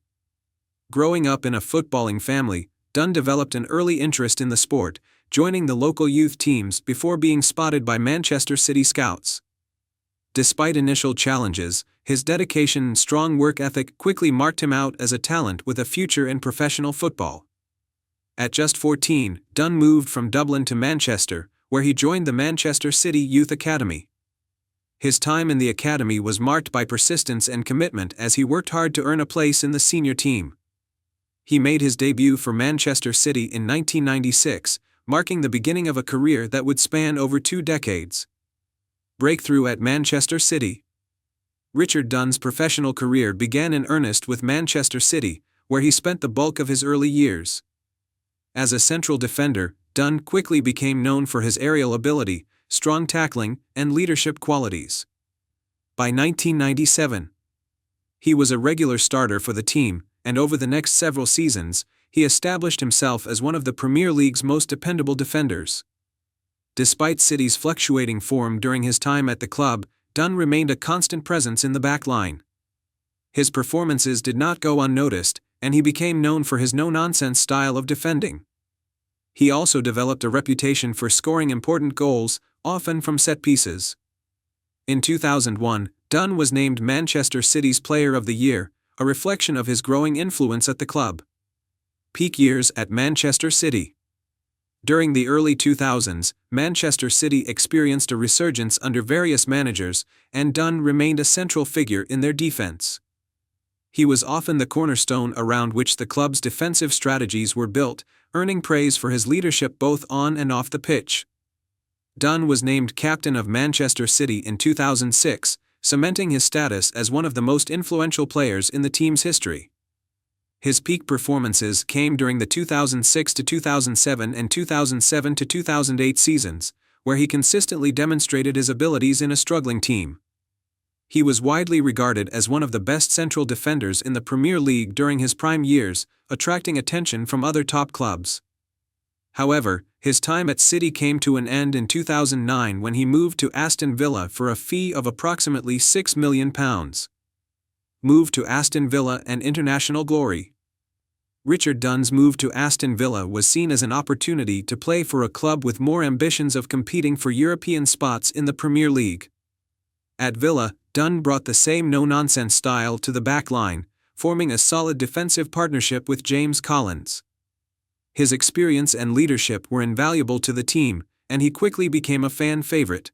[SPEAKER 1] Growing up in a footballing family, Dunne developed an early interest in the sport, joining the local youth teams before being spotted by Manchester City scouts. Despite initial challenges, his dedication and strong work ethic quickly marked him out as a talent with a future in professional football. At just 14, Dunne moved from Dublin to Manchester, where he joined the Manchester City Youth Academy. His time in the academy was marked by persistence and commitment as he worked hard to earn a place in the senior team. He made his debut for Manchester City in 1996, marking the beginning of a career that would span over 2 decades. Breakthrough at Manchester City. Richard Dunne's professional career began in earnest with Manchester City, where he spent the bulk of his early years. As a central defender, Dunne quickly became known for his aerial ability, strong tackling, and leadership qualities. By 1997, he was a regular starter for the team, and over the next several seasons, he established himself as one of the Premier League's most dependable defenders. Despite City's fluctuating form during his time at the club, Dunne remained a constant presence in the back line. His performances did not go unnoticed, and he became known for his no-nonsense style of defending. He also developed a reputation for scoring important goals, often from set pieces. In 2001, Dunne was named Manchester City's Player of the Year, a reflection of his growing influence at the club. Peak years at Manchester City. During the early 2000s, Manchester City experienced a resurgence under various managers, and Dunn remained a central figure in their defense. He was often the cornerstone around which the club's defensive strategies were built, earning praise for his leadership both on and off the pitch. Dunn was named captain of Manchester City in 2006, cementing his status as one of the most influential players in the team's history. His peak performances came during the 2006-2007 and 2007-2008 seasons, where he consistently demonstrated his abilities in a struggling team. He was widely regarded as one of the best central defenders in the Premier League during his prime years, attracting attention from other top clubs. However, his time at City came to an end in 2009 when he moved to Aston Villa for a fee of approximately £6 million. Move to Aston Villa and international glory. Richard Dunn's move to Aston Villa was seen as an opportunity to play for a club with more ambitions of competing for European spots in the Premier League. At Villa, Dunn brought the same no-nonsense style to the back line, forming a solid defensive partnership with James Collins. His experience and leadership were invaluable to the team, and he quickly became a fan favorite.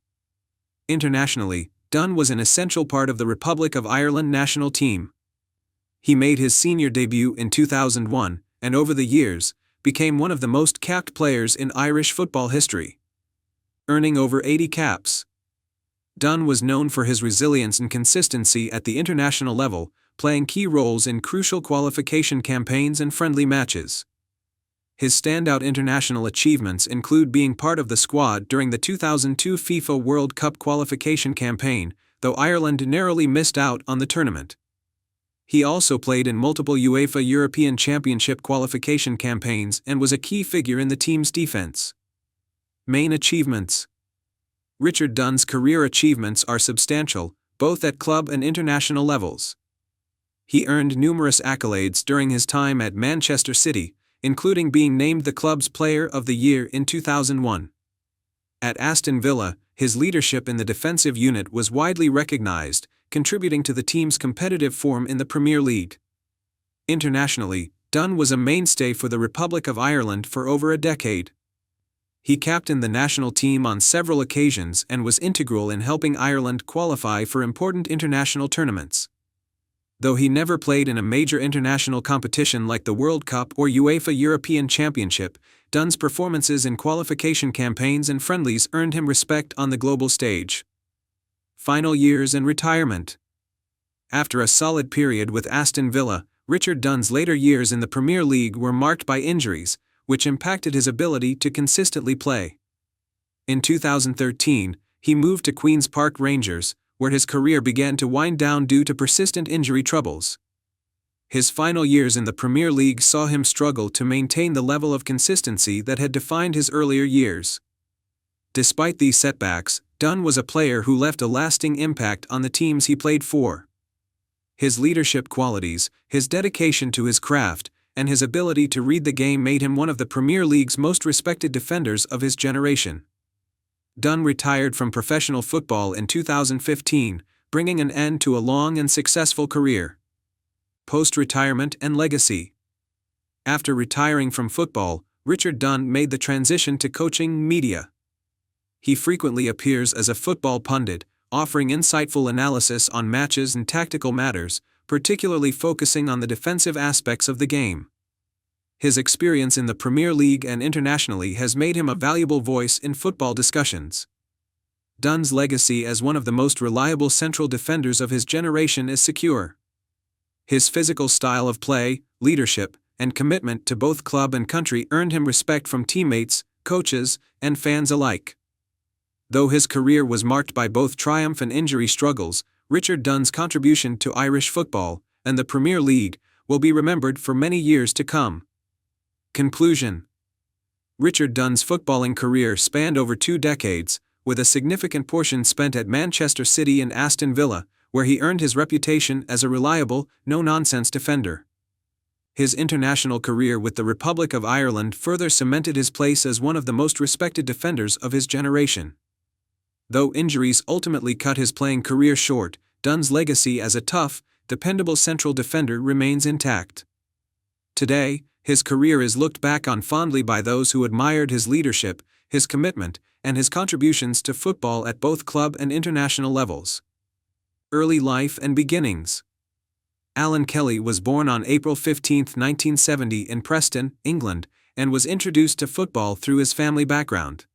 [SPEAKER 1] Internationally, Dunn was an essential part of the Republic of Ireland national team. He made his senior debut in 2001, and over the years, became one of the most capped players in Irish football history, earning over 80 caps. Dunn was known for his resilience and consistency at the international level, playing key roles in crucial qualification campaigns and friendly matches. His standout international achievements include being part of the squad during the 2002 FIFA World Cup qualification campaign, though Ireland narrowly missed out on the tournament. He also played in multiple UEFA European Championship qualification campaigns and was a key figure in the team's defense. Main achievements. Richard Dunn's career achievements are substantial, both at club and international levels. He earned numerous accolades during his time at Manchester City, including being named the club's Player of the Year in 2001. At Aston Villa, his leadership in the defensive unit was widely recognized, contributing to the team's competitive form in the Premier League. Internationally, Dunn was a mainstay for the Republic of Ireland for over a decade. He captained the national team on several occasions and was integral in helping Ireland qualify for important international tournaments. Though he never played in a major international competition like the World Cup or UEFA European Championship, Dunn's performances in qualification campaigns and friendlies earned him respect on the global stage. Final years and retirement. After a solid period with Aston Villa, Richard Dunn's later years in the Premier League were marked by injuries, which impacted his ability to consistently play. In 2013, he moved to Queen's Park Rangers, where his career began to wind down due to persistent injury troubles. His final years in the Premier League saw him struggle to maintain the level of consistency that had defined his earlier years. Despite these setbacks, Dunn was a player who left a lasting impact on the teams he played for. His leadership qualities, his dedication to his craft, and his ability to read the game made him one of the Premier League's most respected defenders of his generation. Dunn retired from professional football in 2015, bringing an end to a long and successful career. Post-retirement and legacy. After retiring from football, Richard Dunn made the transition to coaching media. He frequently appears as a football pundit, offering insightful analysis on matches and tactical matters, particularly focusing on the defensive aspects of the game. His experience in the Premier League and internationally has made him a valuable voice in football discussions. Dunn's legacy as one of the most reliable central defenders of his generation is secure. His physical style of play, leadership, and commitment to both club and country earned him respect from teammates, coaches, and fans alike. Though his career was marked by both triumph and injury struggles, Richard Dunn's contribution to Irish football, and the Premier League, will be remembered for many years to come. Conclusion. Richard Dunn's footballing career spanned over 2 decades, with a significant portion spent at Manchester City and Aston Villa, where he earned his reputation as a reliable, no-nonsense defender. His international career with the Republic of Ireland further cemented his place as one of the most respected defenders of his generation. Though injuries ultimately cut his playing career short, Dunn's legacy as a tough, dependable central defender remains intact. Today, His career is looked back on fondly by those who admired his leadership, his commitment, and his contributions to football at both club and international levels. Early life and beginnings. Alan Kelly was born on April 15, 1970 in Preston, England, and was introduced to football through his family background.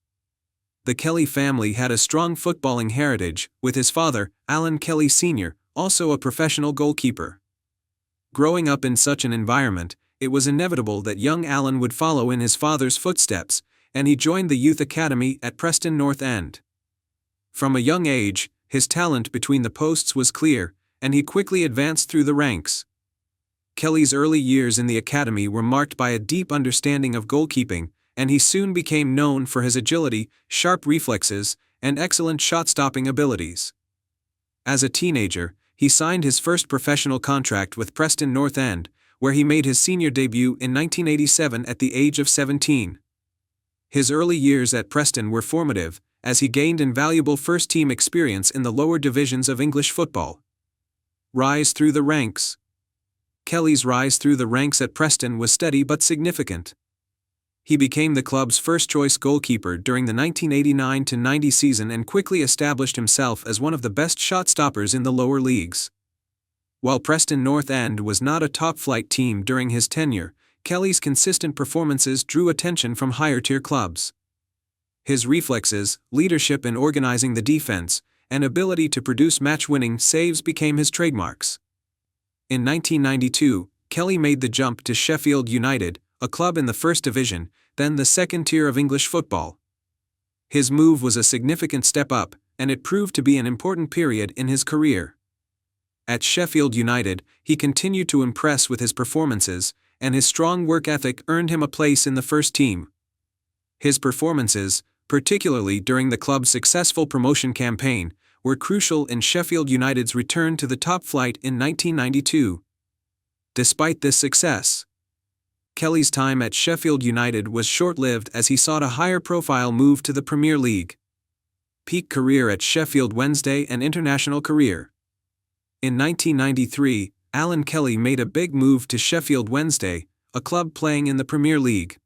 [SPEAKER 1] The Kelly family had a strong footballing heritage, with his father, Alan Kelly Sr., also a professional goalkeeper. Growing up in such an environment, it was inevitable that young Alan would follow in his father's footsteps, and he joined the youth academy at Preston North End. From a young age, his talent between the posts was clear, and he quickly advanced through the ranks. Kelly's early years in the academy were marked by a deep understanding of goalkeeping, and he soon became known for his agility, sharp reflexes, and excellent shot-stopping abilities. As a teenager, he signed his first professional contract with Preston North End, where he made his senior debut in 1987 at the age of 17. His early years at Preston were formative, as he gained invaluable first-team experience in the lower divisions of English football. Rise through the ranks. Kelly's rise through the ranks at Preston was steady but significant. He became the club's first-choice goalkeeper during the 1989-90 season and quickly established himself as one of the best shot-stoppers in the lower leagues. While Preston North End was not a top-flight team during his tenure, Kelly's consistent performances drew attention from higher-tier clubs. His reflexes, leadership in organizing the defense, and ability to produce match-winning saves became his trademarks. In 1992, Kelly made the jump to Sheffield United, a club in the First Division, then the second tier of English football. His move was a significant step up, and it proved to be an important period in his career. At Sheffield United, he continued to impress with his performances, and his strong work ethic earned him a place in the first team. His performances, particularly during the club's successful promotion campaign, were crucial in Sheffield United's return to the top flight in 1992. Despite this success, Kelly's time at Sheffield United was short-lived as he sought a higher-profile move to the Premier League. Peak career at Sheffield Wednesday and international career. In 1993, Alan Kelly made a big move to Sheffield Wednesday, a club playing in the Premier League.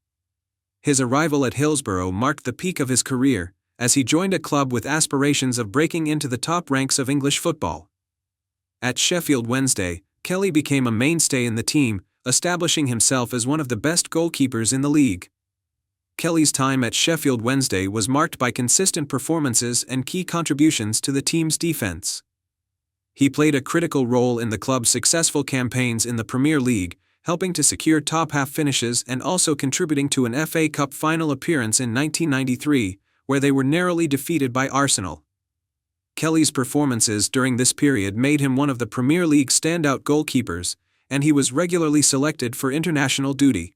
[SPEAKER 1] His arrival at Hillsborough marked the peak of his career, as he joined a club with aspirations of breaking into the top ranks of English football. At Sheffield Wednesday, Kelly became a mainstay in the team, establishing himself as one of the best goalkeepers in the league. Kelly's time at Sheffield Wednesday was marked by consistent performances and key contributions to the team's defense. He played a critical role in the club's successful campaigns in the Premier League, helping to secure top-half finishes and also contributing to an FA Cup final appearance in 1993, where they were narrowly defeated by Arsenal. Kelly's performances during this period made him one of the Premier League's standout goalkeepers, and he was regularly selected for international duty.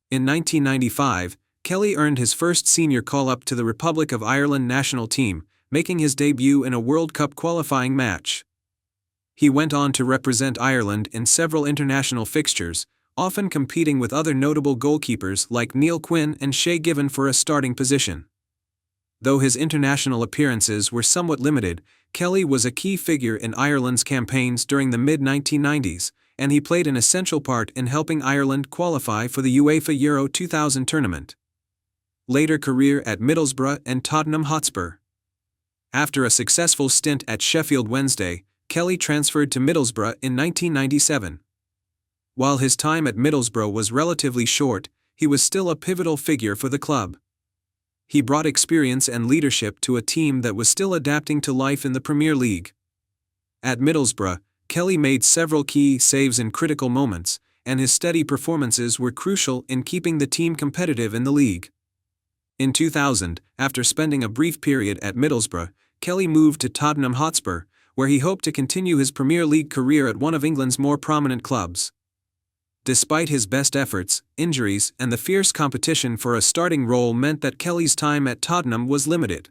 [SPEAKER 1] In 1995, Kelly earned his first senior call-up to the Republic of Ireland national team, making his debut in a World Cup qualifying match. He went on to represent Ireland in several international fixtures, often competing with other notable goalkeepers like Neil Quinn and Shay Given for a starting position. Though his international appearances were somewhat limited, Kelly was a key figure in Ireland's campaigns during the mid-1990s, and he played an essential part in helping Ireland qualify for the UEFA Euro 2000 tournament. Later career at Middlesbrough and Tottenham Hotspur. After a successful stint at Sheffield Wednesday, Kelly transferred to Middlesbrough in 1997. While his time at Middlesbrough was relatively short, he was still a pivotal figure for the club. He brought experience and leadership to a team that was still adapting to life in the Premier League. At Middlesbrough, Kelly made several key saves in critical moments, and his steady performances were crucial in keeping the team competitive in the league. In 2000, after spending a brief period at Middlesbrough, Kelly moved to Tottenham Hotspur, where he hoped to continue his Premier League career at one of England's more prominent clubs. Despite his best efforts, injuries and the fierce competition for a starting role meant that Kelly's time at Tottenham was limited.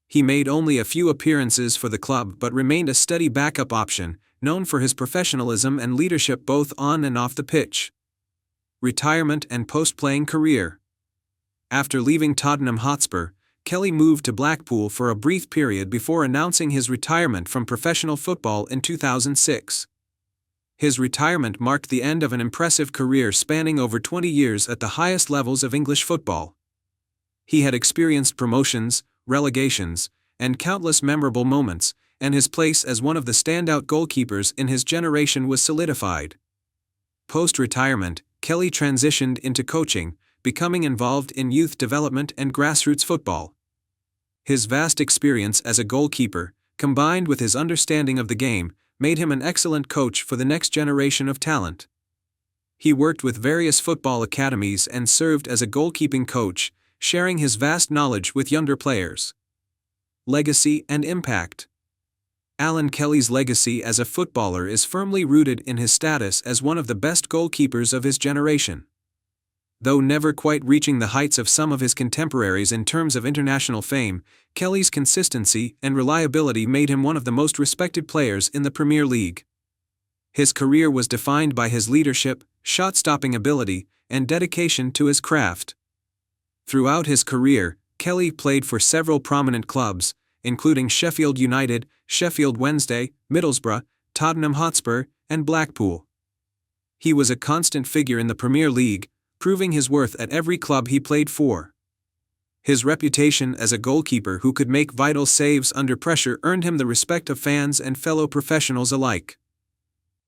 [SPEAKER 1] He made only a few appearances for the club but remained a steady backup option, known for his professionalism and leadership both on and off the pitch. Retirement and post-playing career. After leaving Tottenham Hotspur, Kelly moved to Blackpool for a brief period before announcing his retirement from professional football in 2006. His retirement marked the end of an impressive career spanning over 20 years at the highest levels of English football. He had experienced promotions, relegations, and countless memorable moments, and his place as one of the standout goalkeepers in his generation was solidified. Post-retirement, Kelly transitioned into coaching, becoming involved in youth development and grassroots football. His vast experience as a goalkeeper, combined with his understanding of the game, made him an excellent coach for the next generation of talent. He worked with various football academies and served as a goalkeeping coach, sharing his vast knowledge with younger players. Legacy and impact. Alan Kelly's legacy as a footballer is firmly rooted in his status as one of the best goalkeepers of his generation. Though never quite reaching the heights of some of his contemporaries in terms of international fame, Kelly's consistency and reliability made him one of the most respected players in the Premier League. His career was defined by his leadership, shot-stopping ability, and dedication to his craft. Throughout his career, Kelly played for several prominent clubs, including Sheffield United, Sheffield Wednesday, Middlesbrough, Tottenham Hotspur, and Blackpool. He was a constant figure in the Premier League, proving his worth at every club he played for. His reputation as a goalkeeper who could make vital saves under pressure earned him the respect of fans and fellow professionals alike.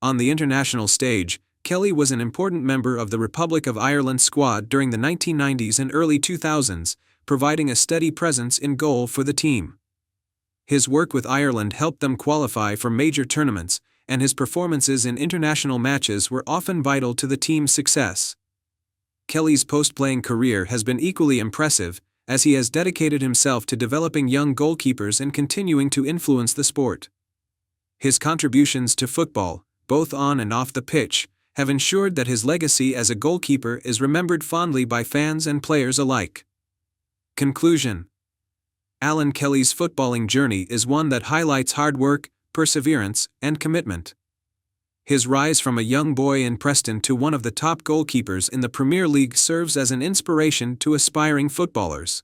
[SPEAKER 1] On the international stage, Kelly was an important member of the Republic of Ireland squad during the 1990s and early 2000s, providing a steady presence in goal for the team. His work with Ireland helped them qualify for major tournaments, and his performances in international matches were often vital to the team's success. Kelly's post-playing career has been equally impressive, as he has dedicated himself to developing young goalkeepers and continuing to influence the sport. His contributions to football, both on and off the pitch, have ensured that his legacy as a goalkeeper is remembered fondly by fans and players alike. Conclusion. Alan Kelly's footballing journey is one that highlights hard work, perseverance, and commitment. His rise from a young boy in Preston to one of the top goalkeepers in the Premier League serves as an inspiration to aspiring footballers.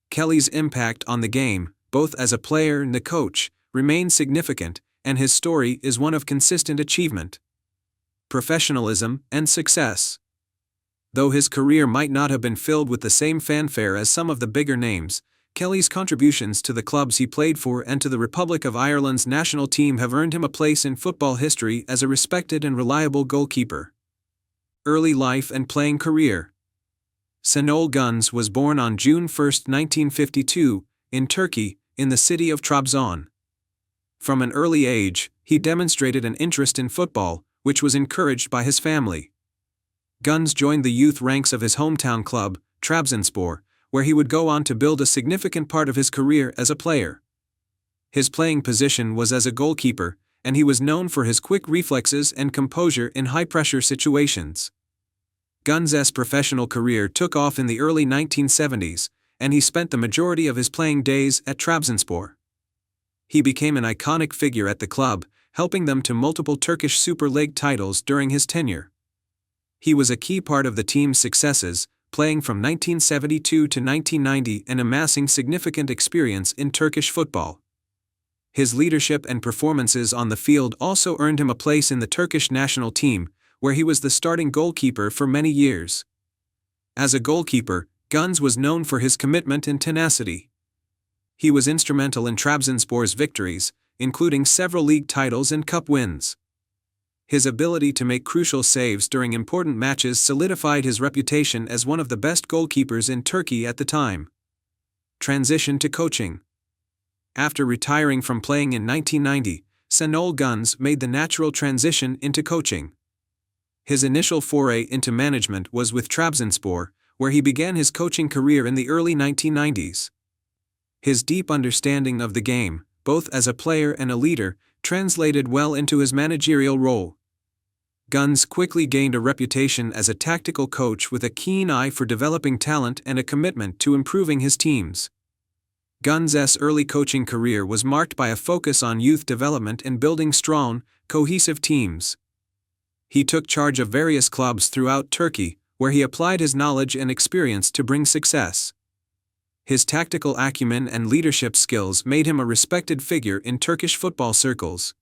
[SPEAKER 1] Kelly's impact on the game, both as a player and a coach, remains significant, and his story is one of consistent achievement, professionalism, and success. Though his career might not have been filled with the same fanfare as some of the bigger names, Kelly's contributions to the clubs he played for and to the Republic of Ireland's national team have earned him a place in football history as a respected and reliable goalkeeper. Early life and playing career. Şenol Güneş was born on June 1, 1952, in Turkey, in the city of Trabzon. From an early age, he demonstrated an interest in football, which was encouraged by his family. Güneş joined the youth ranks of his hometown club, Trabzonspor, where he would go on to build a significant part of his career as a player. His playing position was as a goalkeeper, and he was known for his quick reflexes and composure in high-pressure situations. Güneş's professional career took off in the early 1970s, and he spent the majority of his playing days at Trabzonspor. He became an iconic figure at the club, helping them to multiple Turkish Super League titles during his tenure. He was a key part of the team's successes, playing from 1972 to 1990 and amassing significant experience in Turkish football. His leadership and performances on the field also earned him a place in the Turkish national team, where he was the starting goalkeeper for many years. As a goalkeeper, Güneş was known for his commitment and tenacity. He was instrumental in Trabzonspor's victories, including several league titles and cup wins. His ability to make crucial saves during important matches solidified his reputation as one of the best goalkeepers in Turkey at the time. Transition to coaching. After retiring from playing in 1990, Şenol Güneş made the natural transition into coaching. His initial foray into management was with Trabzonspor, where he began his coaching career in the early 1990s. His deep understanding of the game, both as a player and a leader, translated well into his managerial role. Güneş quickly gained a reputation as a tactical coach with a keen eye for developing talent and a commitment to improving his teams. Güneş's early coaching career was marked by a focus on youth development and building strong, cohesive teams. He took charge of various clubs throughout Turkey, where he applied his knowledge and experience to bring success. His tactical acumen and leadership skills made him a respected figure in Turkish football circles.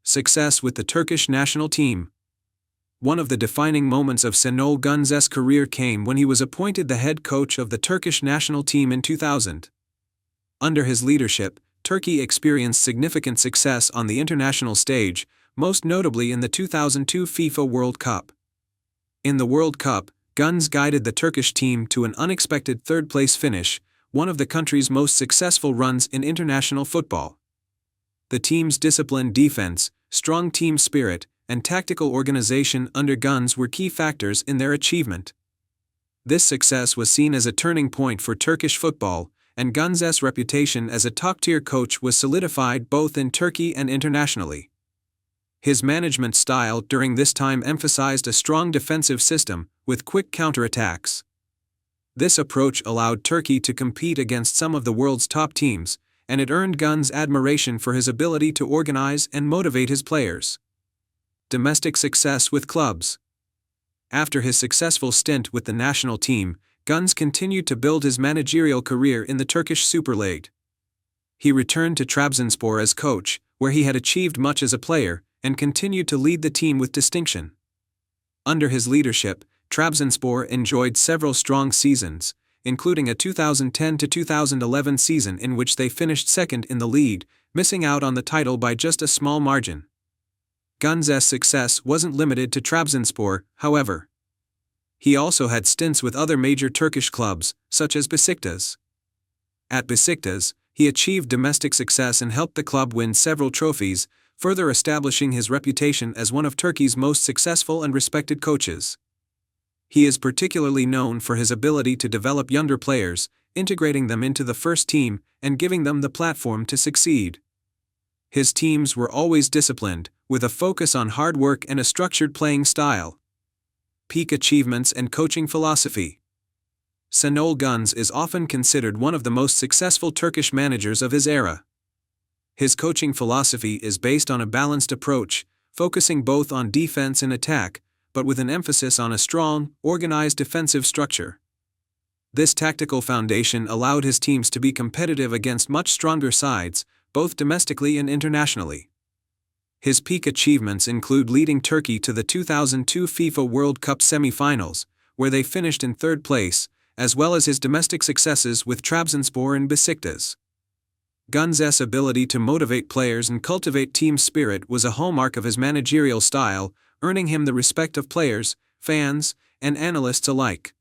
[SPEAKER 1] Success with the Turkish national team. One of the defining moments of Şenol Gündüz's career came when he was appointed the head coach of the Turkish national team in 2000. Under his leadership, Turkey experienced significant success on the international stage, most notably in the 2002 FIFA World Cup. In the World Cup, Gündüz guided the Turkish team to an unexpected third-place finish, one of the country's most successful runs in international football. The team's disciplined defense, strong team spirit, and tactical organization under Gündüz were key factors in their achievement. This success was seen as a turning point for Turkish football, and Gündüz's reputation as a top-tier coach was solidified both in Turkey and internationally. His management style during this time emphasized a strong defensive system, with quick counterattacks. This approach allowed Turkey to compete against some of the world's top teams, and it earned Gündüz admiration for his ability to organize and motivate his players. Domestic success with clubs. After his successful stint with the national team, Gündüz continued to build his managerial career in the Turkish Super League. He returned to Trabzonspor as coach, where he had achieved much as a player, and continued to lead the team with distinction. Under his leadership, Trabzonspor enjoyed several strong seasons, including a 2010-2011 season in which they finished second in the league, missing out on the title by just a small margin. Gündüz's success wasn't limited to Trabzonspor, however. He also had stints with other major Turkish clubs, such as Besiktas. At Besiktas, he achieved domestic success and helped the club win several trophies, further establishing his reputation as one of Turkey's most successful and respected coaches. He is particularly known for his ability to develop younger players, integrating them into the first team, and giving them the platform to succeed. His teams were always disciplined, with a focus on hard work and a structured playing style. Peak achievements and coaching philosophy. Şenol Gündüz is often considered one of the most successful Turkish managers of his era. His coaching philosophy is based on a balanced approach, focusing both on defense and attack, but with an emphasis on a strong, organized defensive structure. This tactical foundation allowed his teams to be competitive against much stronger sides, both domestically and internationally. His peak achievements include leading Turkey to the 2002 FIFA World Cup semi-finals, where they finished in third place, as well as his domestic successes with Trabzonspor and Besiktas. Gündüz's ability to motivate players and cultivate team spirit was a hallmark of his managerial style, earning him the respect of players, fans, and analysts alike.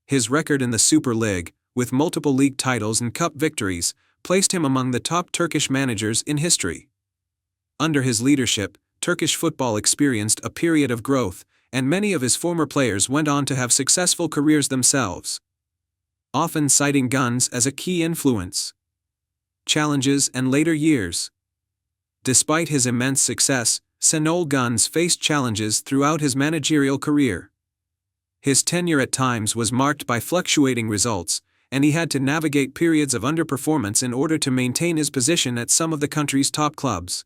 [SPEAKER 1] His record in the Super League, with multiple league titles and cup victories, placed him among the top Turkish managers in history. Under his leadership, Turkish football experienced a period of growth, and many of his former players went on to have successful careers themselves. Often citing Gündüz as a key influence. Challenges and later years. Despite his immense success, Şenol Gündüz faced challenges throughout his managerial career. His tenure at times was marked by fluctuating results, and he had to navigate periods of underperformance in order to maintain his position at some of the country's top clubs.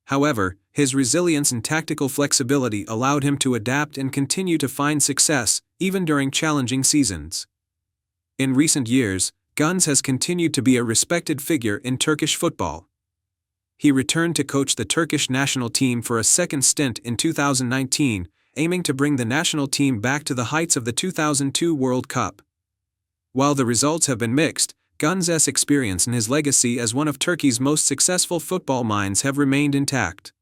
[SPEAKER 1] However, his resilience and tactical flexibility allowed him to adapt and continue to find success, even during challenging seasons. In recent years, Gündüz has continued to be a respected figure in Turkish football. He returned to coach the Turkish national team for a second stint in 2019, aiming to bring the national team back to the heights of the 2002 World Cup. While the results have been mixed, Gündüz's experience and his legacy as one of Turkey's most successful football minds have remained intact.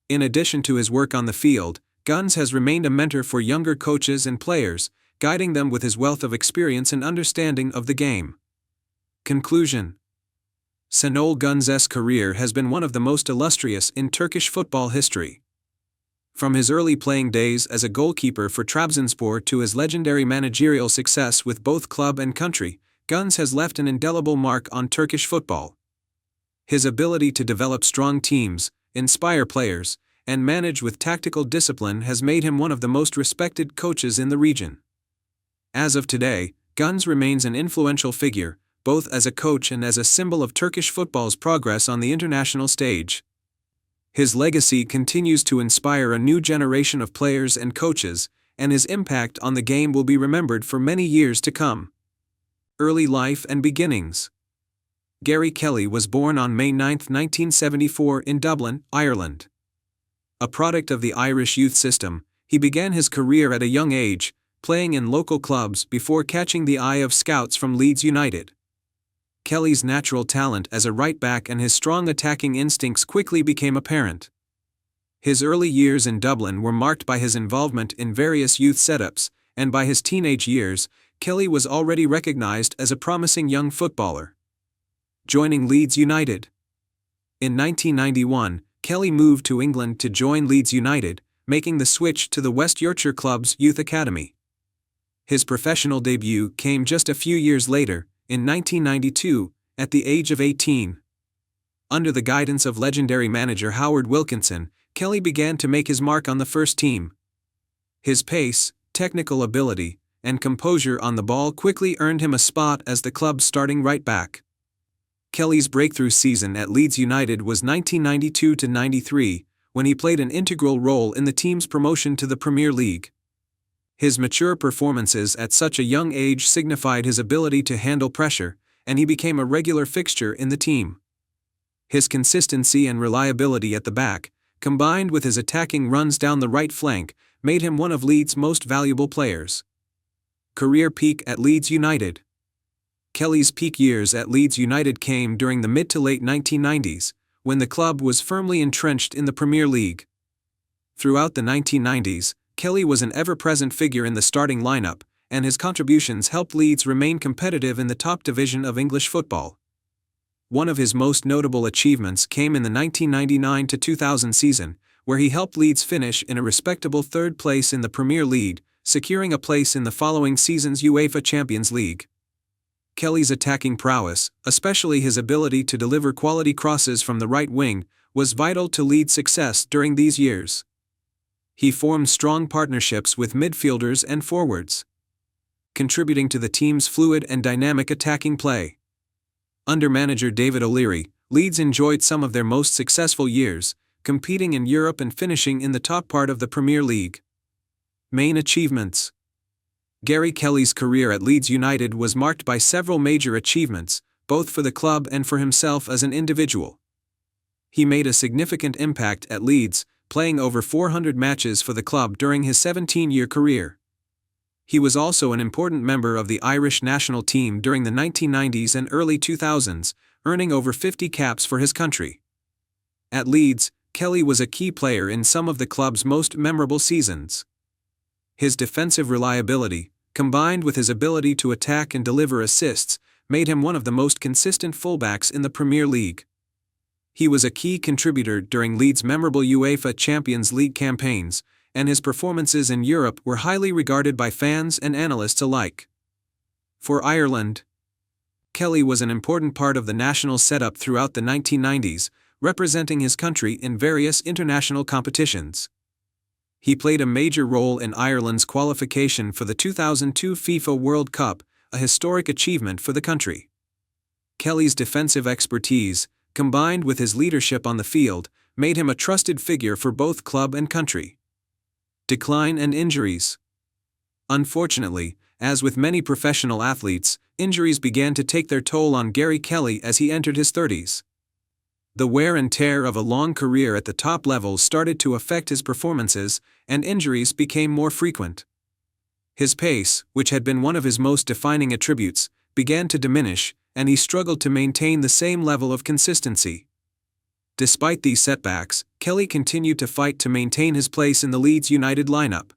[SPEAKER 1] In addition to his work on the field, Gündüz has remained a mentor for younger coaches and players, guiding them with his wealth of experience and understanding of the game. Conclusion. Şenol Gündüz's career has been one of the most illustrious in Turkish football history. From his early playing days as a goalkeeper for Trabzonspor to his legendary managerial success with both club and country, Gündüz has left an indelible mark on Turkish football. His ability to develop strong teams, inspire players, and manage with tactical discipline has made him one of the most respected coaches in the region. As of today, Gündüz remains an influential figure, both as a coach and as a symbol of Turkish football's progress on the international stage. His legacy continues to inspire a new generation of players and coaches, and his impact on the game will be remembered for many years to come. Early life and beginnings. Gary Kelly was born on May 9, 1974 in Dublin, Ireland. A product of the Irish youth system, he began his career at a young age, playing in local clubs before catching the eye of scouts from Leeds United. Kelly's natural talent as a right-back and his strong attacking instincts quickly became apparent. His early years in Dublin were marked by his involvement in various youth setups, and by his teenage years, Kelly was already recognized as a promising young footballer. Joining Leeds United. In 1991, Kelly moved to England to join Leeds United, making the switch to the West Yorkshire club's youth academy. His professional debut came just a few years later, in 1992, at the age of 18. Under the guidance of legendary manager Howard Wilkinson, Kelly began to make his mark on the first team. His pace, technical ability, and composure on the ball quickly earned him a spot as the club's starting right-back. Kelly's breakthrough season at Leeds United was 1992-93, when he played an integral role in the team's promotion to the Premier League. His mature performances at such a young age signified his ability to handle pressure, and he became a regular fixture in the team. His consistency and reliability at the back, combined with his attacking runs down the right flank, made him one of Leeds' most valuable players. Career peak at Leeds United. Kelly's peak years at Leeds United came during the mid to late 1990s, when the club was firmly entrenched in the Premier League. Throughout the 1990s, Kelly was an ever-present figure in the starting lineup, and his contributions helped Leeds remain competitive in the top division of English football. One of his most notable achievements came in the 1999-2000 season, where he helped Leeds finish in a respectable third place in the Premier League, securing a place in the following season's UEFA Champions League. Kelly's attacking prowess, especially his ability to deliver quality crosses from the right wing, was vital to Leeds' success during these years. He formed strong partnerships with midfielders and forwards, contributing to the team's fluid and dynamic attacking play. Under manager David O'Leary, Leeds enjoyed some of their most successful years, competing in Europe and finishing in the top part of the Premier League. Main achievements. Gary Kelly's career at Leeds United was marked by several major achievements, both for the club and for himself as an individual. He made a significant impact at Leeds, playing over 400 matches for the club during his 17-year career. He was also an important member of the Irish national team during the 1990s and early 2000s, earning over 50 caps for his country. At Leeds, Kelly was a key player in some of the club's most memorable seasons. His defensive reliability, combined with his ability to attack and deliver assists, made him one of the most consistent fullbacks in the Premier League. He was a key contributor during Leeds' memorable UEFA Champions League campaigns, and his performances in Europe were highly regarded by fans and analysts alike. For Ireland, Kelly was an important part of the national setup throughout the 1990s, representing his country in various international competitions. He played a major role in Ireland's qualification for the 2002 FIFA World Cup, a historic achievement for the country. Kelly's defensive expertise, combined with his leadership on the field, made him a trusted figure for both club and country. Decline and injuries. Unfortunately, as with many professional athletes, injuries began to take their toll on Gary Kelly as he entered his 30s. The wear and tear of a long career at the top level started to affect his performances, and injuries became more frequent. His pace, which had been one of his most defining attributes, began to diminish, and he struggled to maintain the same level of consistency. Despite these setbacks, Kelly continued to fight to maintain his place in the Leeds United lineup.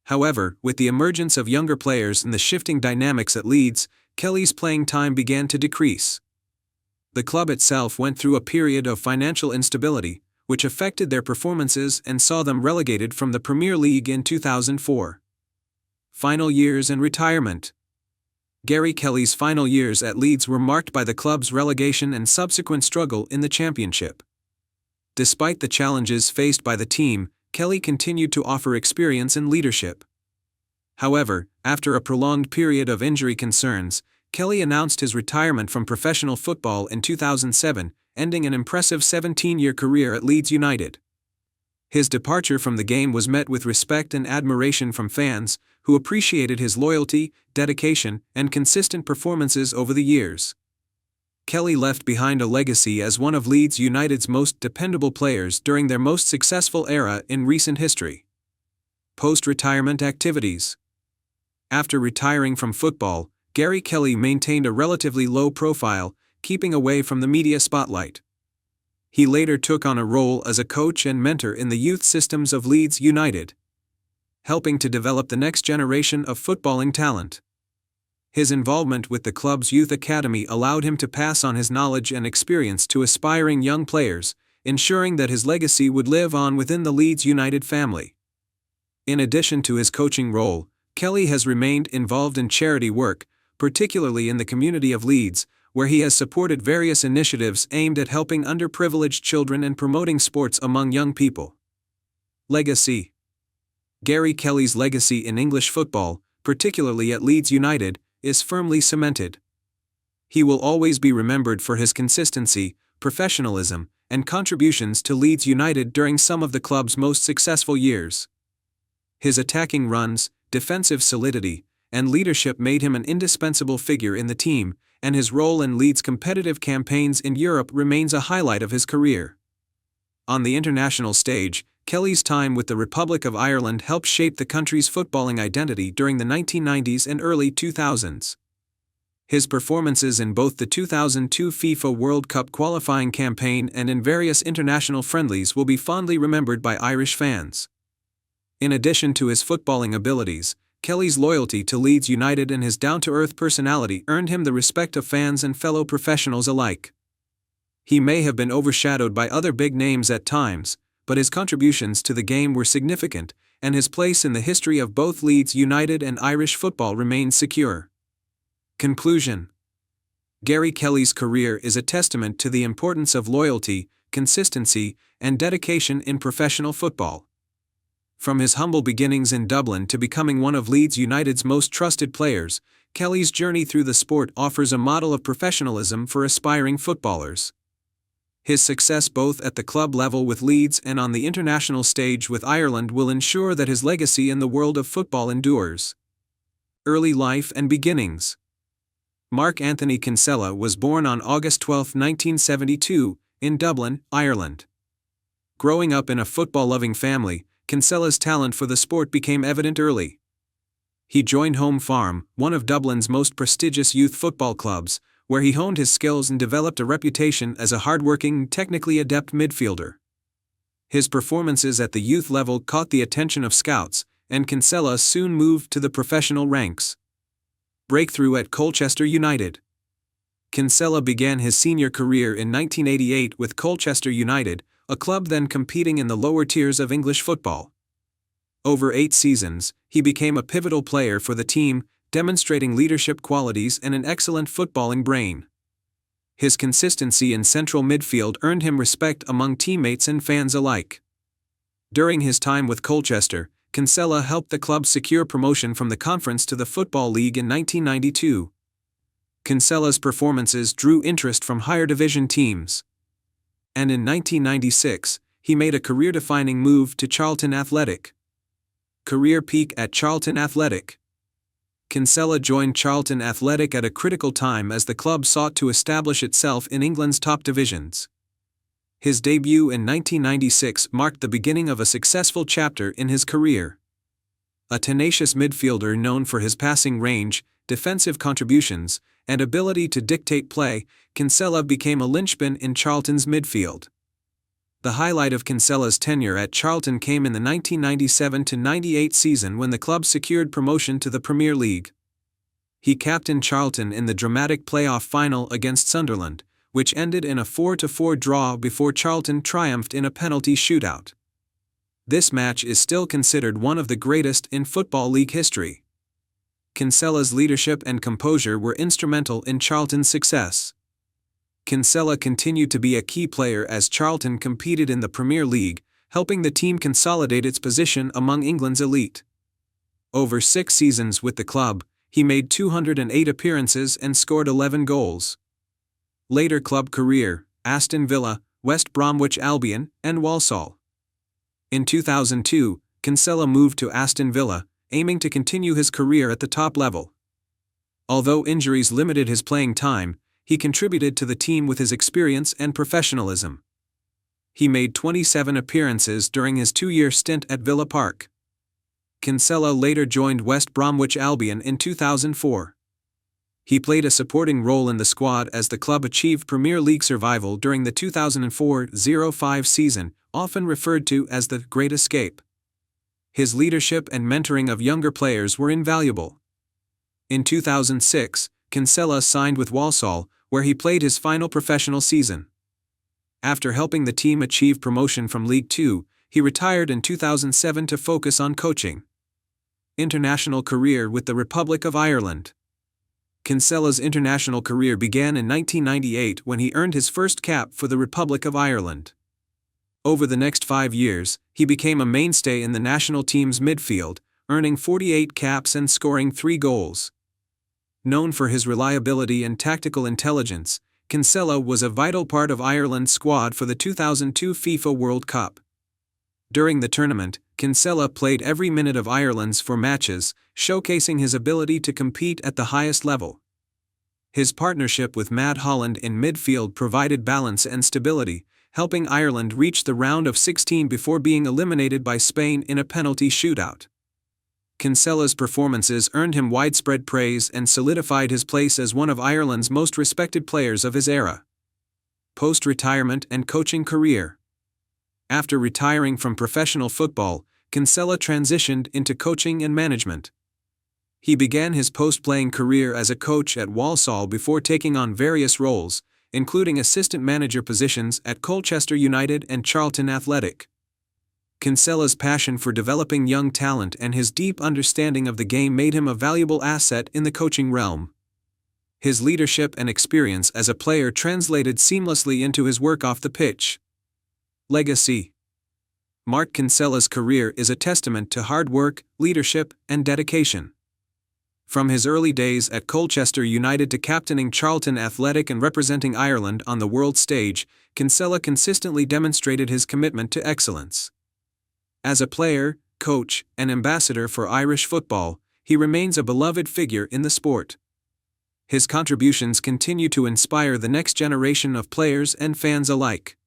[SPEAKER 1] However, with the emergence of younger players and the shifting dynamics at Leeds, Kelly's playing time began to decrease. The club itself went through a period of financial instability, which affected their performances and saw them relegated from the Premier League in 2004. Final years and retirement. Gary Kelly's final years at Leeds were marked by the club's relegation and subsequent struggle in the Championship. Despite the challenges faced by the team, Kelly continued to offer experience and leadership. However, after a prolonged period of injury concerns, Kelly announced his retirement from professional football in 2007, ending an impressive 17-year career at Leeds United. His departure from the game was met with respect and admiration from fans, who appreciated his loyalty, dedication, and consistent performances over the years. Kelly left behind a legacy as one of Leeds United's most dependable players during their most successful era in recent history. Post-retirement activities. After retiring from football, Gary Kelly maintained a relatively low profile, keeping away from the media spotlight. He later took on a role as a coach and mentor in the youth systems of Leeds United, helping to develop the next generation of footballing talent. His involvement with the club's youth academy allowed him to pass on his knowledge and experience to aspiring young players, ensuring that his legacy would live on within the Leeds United family. In addition to his coaching role, Kelly has remained involved in charity work, particularly in the community of Leeds, where he has supported various initiatives aimed at helping underprivileged children and promoting sports among young people. Legacy. Gary Kelly's legacy in English football, particularly at Leeds United, is firmly cemented. He will always be remembered for his consistency, professionalism, and contributions to Leeds United during some of the club's most successful years. His attacking runs, defensive solidity, and leadership made him an indispensable figure in the team, and his role in Leeds' competitive campaigns in Europe remains a highlight of his career. On the international stage, Kelly's time with the Republic of Ireland helped shape the country's footballing identity during the 1990s and early 2000s. His performances in both the 2002 FIFA World Cup qualifying campaign and in various international friendlies will be fondly remembered by Irish fans. In addition to his footballing abilities, Kelly's loyalty to Leeds United and his down-to-earth personality earned him the respect of fans and fellow professionals alike. He may have been overshadowed by other big names at times, but his contributions to the game were significant, and his place in the history of both Leeds United and Irish football remains secure. Conclusion. Gary Kelly's career is a testament to the importance of loyalty, consistency, and dedication in professional football. From his humble beginnings in Dublin to becoming one of Leeds United's most trusted players, Kelly's journey through the sport offers a model of professionalism for aspiring footballers. His success both at the club level with Leeds and on the international stage with Ireland will ensure that his legacy in the world of football endures. Early life and beginnings. Mark Anthony Kinsella was born on August 12, 1972, in Dublin, Ireland. Growing up in a football-loving family, Kinsella's talent for the sport became evident early. He joined Home Farm, one of Dublin's most prestigious youth football clubs, where he honed his skills and developed a reputation as a hard-working, technically adept midfielder. His performances at the youth level caught the attention of scouts, and Kinsella soon moved to the professional ranks. Breakthrough at Colchester United. Kinsella began his senior career in 1988 with Colchester United, a club then competing in the lower tiers of English football. Over 8 seasons, he became a pivotal player for the team, demonstrating leadership qualities and an excellent footballing brain. His consistency in central midfield earned him respect among teammates and fans alike. During his time with Colchester, Kinsella helped the club secure promotion from the Conference to the Football League in 1992. Kinsella's performances drew interest from higher division teams. And in 1996, he made a career-defining move to Charlton Athletic. Career peak at Charlton Athletic. Kinsella joined Charlton Athletic at a critical time as the club sought to establish itself in England's top divisions. His debut in 1996 marked the beginning of a successful chapter in his career. A tenacious midfielder known for his passing range, defensive contributions, and ability to dictate play, Kinsella became a linchpin in Charlton's midfield. The highlight of Kinsella's tenure at Charlton came in the 1997-98 season when the club secured promotion to the Premier League. He captained Charlton in the dramatic playoff final against Sunderland, which ended in a 4-4 draw before Charlton triumphed in a penalty shootout. This match is still considered one of the greatest in Football League history. Kinsella's leadership and composure were instrumental in Charlton's success. Kinsella continued to be a key player as Charlton competed in the Premier League, helping the team consolidate its position among England's elite. Over 6 seasons with the club, he made 208 appearances and scored 11 goals. Later club career, Aston Villa, West Bromwich Albion, and Walsall. In 2002, Kinsella moved to Aston Villa, aiming to continue his career at the top level. Although injuries limited his playing time, he contributed to the team with his experience and professionalism. He made 27 appearances during his 2-year stint at Villa Park. Kinsella later joined West Bromwich Albion in 2004. He played a supporting role in the squad as the club achieved Premier League survival during the 2004-05 season, often referred to as the Great Escape. His leadership and mentoring of younger players were invaluable. In 2006, Kinsella signed with Walsall, where he played his final professional season. After helping the team achieve promotion from League Two, he retired in 2007 to focus on coaching. International career with the Republic of Ireland. Kinsella's international career began in 1998 when he earned his first cap for the Republic of Ireland. Over the next 5 years, he became a mainstay in the national team's midfield, earning 48 caps and scoring 3 goals. Known for his reliability and tactical intelligence, Kinsella was a vital part of Ireland's squad for the 2002 FIFA World Cup. During the tournament, Kinsella played every minute of Ireland's 4 matches, showcasing his ability to compete at the highest level. His partnership with Matt Holland in midfield provided balance and stability, helping Ireland reach the round of 16 before being eliminated by Spain in a penalty shootout. Kinsella's performances earned him widespread praise and solidified his place as one of Ireland's most respected players of his era. Post-retirement and coaching career. After retiring from professional football, Kinsella transitioned into coaching and management. He began his post-playing career as a coach at Walsall before taking on various roles, including assistant manager positions at Colchester United and Charlton Athletic. Kinsella's passion for developing young talent and his deep understanding of the game made him a valuable asset in the coaching realm. His leadership and experience as a player translated seamlessly into his work off the pitch. Legacy. Mark Kinsella's career is a testament to hard work, leadership, and dedication. From his early days at Colchester United to captaining Charlton Athletic and representing Ireland on the world stage, Kinsella consistently demonstrated his commitment to excellence. As a player, coach, and ambassador for Irish football, he remains a beloved figure in the sport. His contributions continue to inspire the next generation of players and fans alike.